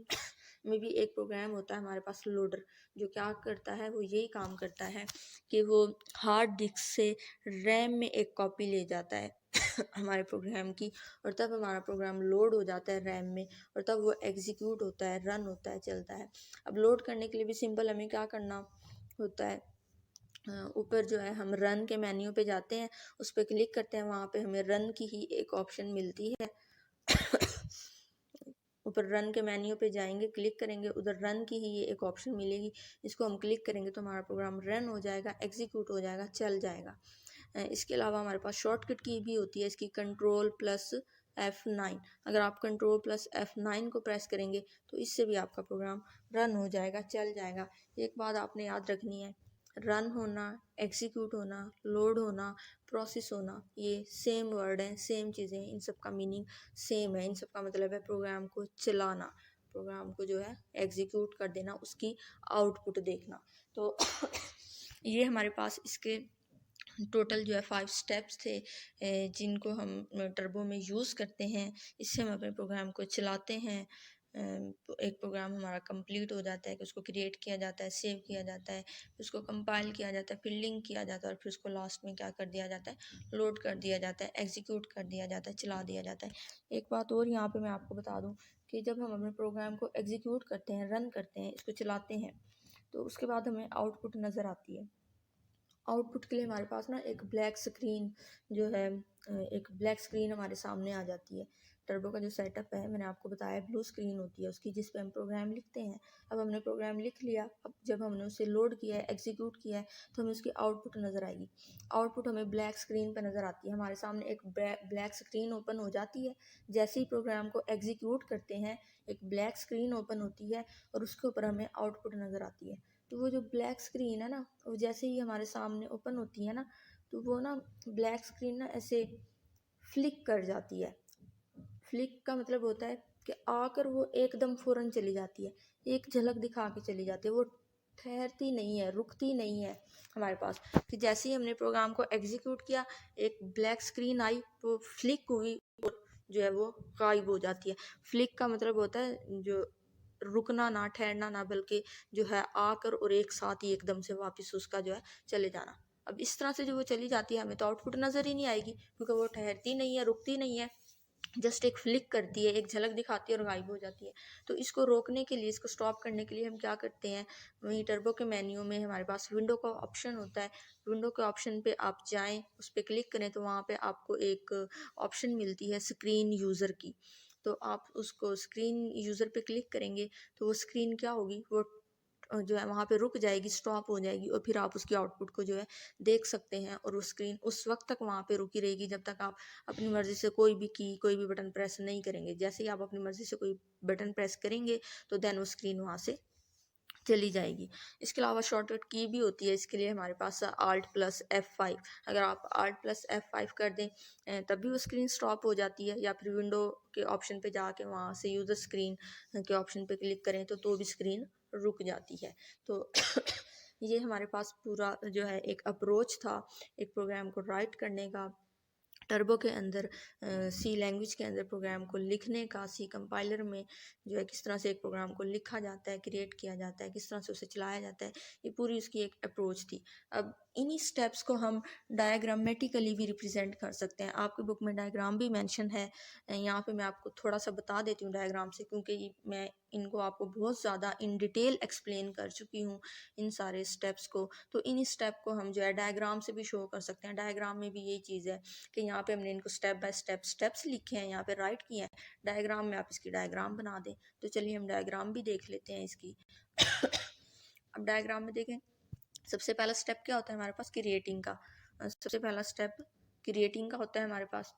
में भी एक प्रोग्राम होता है हमारे पास लोडर, जो क्या करता है, वो यही काम करता है कि वो हार्ड डिस्क से रैम में एक कॉपी ले जाता है हमारे प्रोग्राम की, और तब हमारा प्रोग्राम लोड हो जाता है रैम में, और तब वो एग्जीक्यूट होता है, रन होता है, चलता है। अब लोड करने के लिए भी सिंपल हमें क्या करना होता है, ऊपर जो है हम रन के मेन्यू पे जाते हैं, उस पर क्लिक करते हैं, वहाँ पे हमें रन की ही एक ऑप्शन मिलती है ऊपर रन के मेन्यू पे जाएंगे, क्लिक करेंगे, उधर रन की ही ये एक ऑप्शन मिलेगी, इसको हम क्लिक करेंगे तो हमारा प्रोग्राम रन हो जाएगा, एग्जीक्यूट हो जाएगा, चल जाएगा। इसके अलावा हमारे पास शॉर्टकट की भी होती है इसकी, कंट्रोल प्लस F9। अगर आप कंट्रोल प्लस F9 को प्रेस करेंगे तो इससे भी आपका प्रोग्राम रन हो जाएगा, चल जाएगा। एक बात आपने याद रखनी है, रन होना, एग्जीक्यूट होना, लोड होना, प्रोसेस होना, ये सेम वर्ड हैं, सेम चीज़ें हैं, इन सब का मीनिंग सेम है। इन सब का मतलब है प्रोग्राम को चलाना, प्रोग्राम को जो है एग्जीक्यूट कर देना, उसकी आउटपुट देखना। तो ये हमारे पास इसके टोटल जो है 5 स्टेप्स थे जिनको हम टर्बो में यूज़ करते हैं। इससे हम अपने प्रोग्राम को चलाते हैं। एक प्रोग्राम हमारा कंप्लीट हो जाता है कि उसको क्रिएट किया जाता है, सेव किया जाता है, फिर उसको कंपाइल किया जाता है, फिर लिंक किया जाता है, और फिर उसको लास्ट में क्या कर दिया जाता है, लोड कर दिया जाता है, एग्जीक्यूट कर दिया जाता है, चला दिया जाता है। एक बात और यहाँ पे मैं आपको बता दूँ कि जब हम अपने प्रोग्राम को एग्जीक्यूट करते हैं, रन करते हैं, इसको चलाते हैं, तो उसके बाद हमें आउटपुट नज़र आती है। आउटपुट के लिए हमारे पास ना एक ब्लैक स्क्रीन जो है, एक ब्लैक स्क्रीन हमारे सामने आ जाती है। टर्बो का जो सेटअप है मैंने आपको बताया, ब्लू स्क्रीन होती है उसकी, जिस पे हम प्रोग्राम लिखते हैं। अब हमने प्रोग्राम लिख लिया, अब जब हमने उसे लोड किया है, एग्जीक्यूट किया है, तो हमें उसकी आउटपुट नज़र आएगी। आउटपुट हमें ब्लैक स्क्रीन पर नज़र आती है, हमारे सामने एक ब्लैक स्क्रीन ओपन हो जाती है। जैसे ही प्रोग्राम को एग्जीक्यूट करते हैं एक ब्लैक स्क्रीन ओपन होती है, और उसके ऊपर हमें आउटपुट नज़र आती है। तो वो जो ब्लैक स्क्रीन है ना, वो जैसे ही हमारे सामने ओपन होती है ना, तो वो ना ब्लैक स्क्रीन ना ऐसे फ्लिक कर जाती है। फ्लिक का मतलब होता है कि आकर वो एकदम फ़ौरन चली जाती है, एक झलक दिखा के चली जाती है, वो ठहरती नहीं है, रुकती नहीं है हमारे पास। कि जैसे ही हमने प्रोग्राम को एग्जीक्यूट किया, एक ब्लैक स्क्रीन आई, वो फ्लिक हुई, और जो है वो गायब हो जाती है। फ्लिक का मतलब होता है जो रुकना ना, ठहरना ना, बल्कि जो है आकर और एक साथ ही एकदम से वापस उसका जो है चले जाना। अब इस तरह से जो वो चली जाती है, हमें तो आउटपुट नज़र ही नहीं आएगी, क्योंकि वो ठहरती नहीं है, रुकती नहीं है। जस्ट एक फ्लिक करती है, एक झलक दिखाती है और गायब हो जाती है। तो इसको रोकने के लिए, इसको स्टॉप करने के लिए हम क्या करते हैं, वहीं टर्बो के मेन्यू में हमारे पास विंडो का ऑप्शन होता है। विंडो के ऑप्शन पे आप जाएं, उस पर क्लिक करें तो वहाँ पे आपको एक ऑप्शन मिलती है स्क्रीन यूज़र की। तो आप उसको स्क्रीन यूज़र पे क्लिक करेंगे तो वो स्क्रीन क्या होगी, वो जो है वहाँ पे रुक जाएगी, स्टॉप हो जाएगी, और फिर आप उसकी आउटपुट को जो है देख सकते हैं। और वो स्क्रीन उस वक्त तक वहाँ पे रुकी रहेगी जब तक आप अपनी मर्ज़ी से कोई भी बटन प्रेस नहीं करेंगे। जैसे ही आप अपनी मर्ज़ी से कोई बटन प्रेस करेंगे तो देन वो स्क्रीन वहाँ से चली जाएगी। इसके अलावा शॉर्टकट की भी होती है, इसके लिए हमारे पास Alt प्लस F5। अगर आप Alt प्लस F5 कर दें तब भी वो स्क्रीन स्टॉप हो जाती है, या फिर विंडो के ऑप्शन पे जाके वहाँ से यूज़र स्क्रीन के ऑप्शन पे क्लिक करें तो भी स्क्रीन रुक जाती है। तो ये हमारे पास पूरा जो है एक अप्रोच था एक प्रोग्राम को राइट करने का, टर्बो के अंदर सी लैंग्वेज के अंदर प्रोग्राम को लिखने का, सी कंपाइलर में जो है किस तरह से एक प्रोग्राम को लिखा जाता है, क्रिएट किया जाता है, किस तरह से उसे चलाया जाता है, ये पूरी उसकी एक अप्रोच थी। अब इन्हीं स्टेप्स को हम डायग्रामेटिकली भी रिप्रेजेंट कर सकते हैं। आपकी बुक में डायग्राम भी मेंशन है, यहाँ पे मैं आपको थोड़ा सा बता देती हूँ डायग्राम से, क्योंकि मैं इनको आपको बहुत ज़्यादा इन डिटेल एक्सप्लेन कर चुकी हूँ इन सारे स्टेप्स को। तो इन स्टेप को हम जो है डायग्राम से भी शो कर सकते हैं। डायग्राम में भी यही चीज़ है कि यहाँ पे हमने इनको स्टेप बाय स्टेप स्टेप्स लिखे हैं, यहाँ पे राइट किए हैं। डायग्राम में आप इसकी डायग्राम बना दें। तो चलिए हम डायग्राम भी देख लेते हैं इसकी। अब डायग्राम में देखें, सबसे पहला स्टेप क्या होता है हमारे पास, क्रिएटिंग का। सबसे पहला स्टेप क्रिएटिंग का होता है हमारे पास।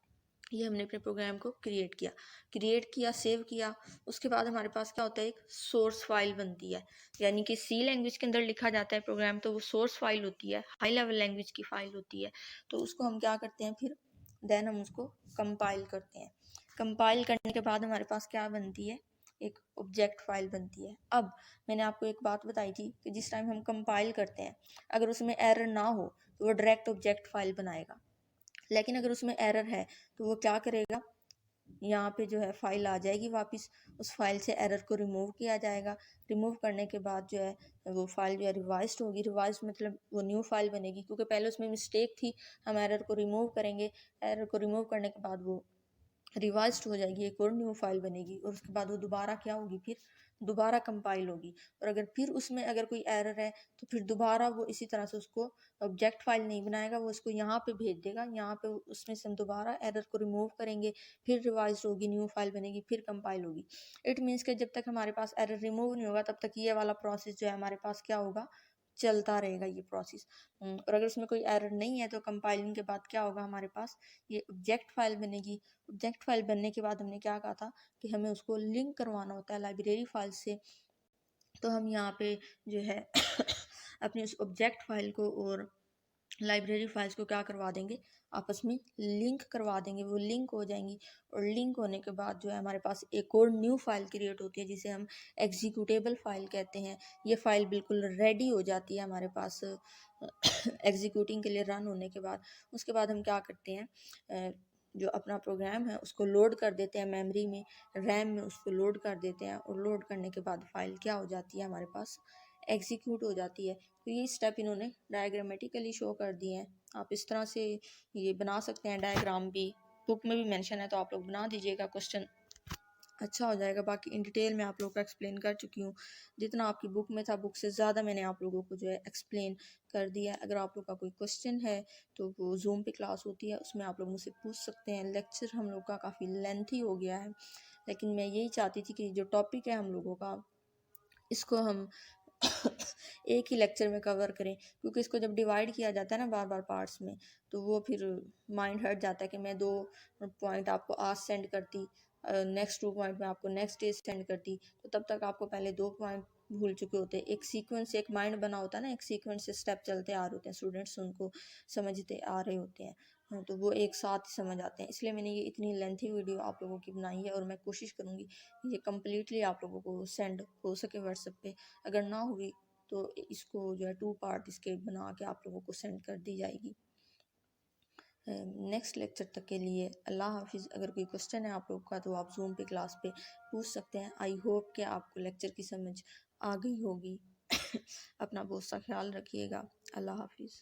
ये हमने अपने प्रोग्राम को क्रिएट किया, सेव किया। उसके बाद हमारे पास क्या होता है, एक सोर्स फाइल बनती है। यानी कि सी लैंग्वेज के अंदर लिखा जाता है प्रोग्राम, तो वो सोर्स फाइल होती है, हाई लेवल लैंग्वेज की फाइल होती है। तो उसको हम क्या करते हैं, फिर देन हम उसको कंपाइल करते हैं। कंपाइल करने के बाद हमारे पास क्या बनती है, एक ऑब्जेक्ट फाइल बनती है। अब मैंने आपको एक बात बताई थी कि जिस टाइम हम कंपाइल करते हैं, अगर उसमें एरर ना हो तो वो डायरेक्ट ऑब्जेक्ट फाइल बनाएगा। लेकिन अगर उसमें एरर है तो वो क्या करेगा, यहाँ पे जो है फाइल आ जाएगी वापस, उस फाइल से एरर को रिमूव किया जाएगा। रिमूव करने के बाद जो है वो फाइल जो है रिवाइज्ड होगी। रिवाइज मतलब वो न्यू फाइल बनेगी, क्योंकि पहले उसमें मिस्टेक थी। हम एरर को रिमूव करेंगे, एरर को रिमूव करने के बाद वो रिवाइज्ड हो जाएगी, एक और न्यू फाइल बनेगी, और उसके बाद वो दोबारा क्या होगी, फिर दोबारा कंपाइल होगी। और अगर फिर उसमें अगर कोई एरर है तो फिर दोबारा वो इसी तरह से उसको ऑब्जेक्ट फाइल नहीं बनाएगा, वो उसको यहाँ पे भेज देगा। यहाँ पे उसमें से हम दोबारा एरर को रिमूव करेंगे, फिर रिवाइज होगी, न्यू फाइल बनेगी, फिर कंपाइल होगी। इट मीन्स कि जब तक हमारे पास एरर रिमूव नहीं होगा तब तक ये वाला प्रोसेस जो है हमारे पास क्या होगा, चलता रहेगा ये प्रोसेस। और अगर उसमें कोई एरर नहीं है तो कंपाइलिंग के बाद क्या होगा, हमारे पास ये ऑब्जेक्ट फाइल बनेगी। ऑब्जेक्ट फाइल बनने के बाद हमने क्या कहा था कि हमें उसको लिंक करवाना होता है लाइब्रेरी फाइल से। तो हम यहाँ पे जो है अपनी उस ऑब्जेक्ट फाइल को और लाइब्रेरी फाइल्स को क्या करवा देंगे, आपस में लिंक करवा देंगे। वो लिंक हो जाएंगी, और लिंक होने के बाद जो है हमारे पास एक और न्यू फाइल क्रिएट होती है जिसे हम एग्जीक्यूटेबल फाइल कहते हैं। ये फाइल बिल्कुल रेडी हो जाती है हमारे पास एग्जीक्यूटिंग के लिए रन होने के बाद। उसके बाद हम क्या करते हैं, जो अपना प्रोग्राम है उसको लोड कर देते हैं मेमोरी में, रैम में उसको लोड कर देते हैं, और लोड करने के बाद फाइल क्या हो जाती है हमारे पास, एग्जीक्यूट हो जाती है। तो ये स्टेप इन्होंने डायग्रामेटिकली शो कर दिए हैं। आप इस तरह से ये बना सकते हैं डायग्राम भी, बुक में भी मेंशन है तो आप लोग बना दीजिएगा, क्वेश्चन अच्छा हो जाएगा। बाकी इन डिटेल में आप लोगों को एक्सप्लेन कर चुकी हूँ, जितना आपकी बुक में था बुक से ज़्यादा मैंने आप लोगों को जो है एक्सप्लेन कर दिया है। अगर आप लोग का कोई क्वेश्चन है तो वो जूम पे क्लास होती है, उसमें आप लोग मुझसे पूछ सकते हैं। लेक्चर हम लोग का काफ़ी लेंथी हो गया है, लेकिन मैं यही चाहती थी कि जो टॉपिक है हम लोगों का इसको हम एक ही लेक्चर में कवर करें, क्योंकि इसको जब डिवाइड किया जाता है ना बार बार पार्ट्स में, तो वो फिर माइंड हट जाता है कि मैं 2 पॉइंट आपको आज सेंड करती, नेक्स्ट 2 पॉइंट में आपको नेक्स्ट डे सेंड करती, तो तब तक आपको पहले 2 पॉइंट भूल चुके होते। एक सीक्वेंस, एक माइंड बना होता है ना, एक सीक्वेंस से स्टेप चलते आ रहे होते हैं, स्टूडेंट्स उनको समझते आ रहे होते हैं। हाँ, तो वो एक साथ ही समझ आते हैं। इसलिए मैंने ये इतनी लेंथी वीडियो आप लोगों की बनाई है, और मैं कोशिश करूँगी ये कम्प्लीटली आप लोगों को सेंड हो सके व्हाट्सएप पे। अगर ना हुई तो इसको जो है 2 पार्ट इसके बना के आप लोगों को सेंड कर दी जाएगी। नेक्स्ट लेक्चर तक के लिए अल्लाह हाफिज़। अगर कोई क्वेश्चन है आप लोग का तो आप जूम पे क्लास पे पूछ सकते हैं। आई होप कि आपको लेक्चर की समझ आ गई होगी। अपना बहुत सा ख्याल रखिएगा। अल्लाह हाफिज़।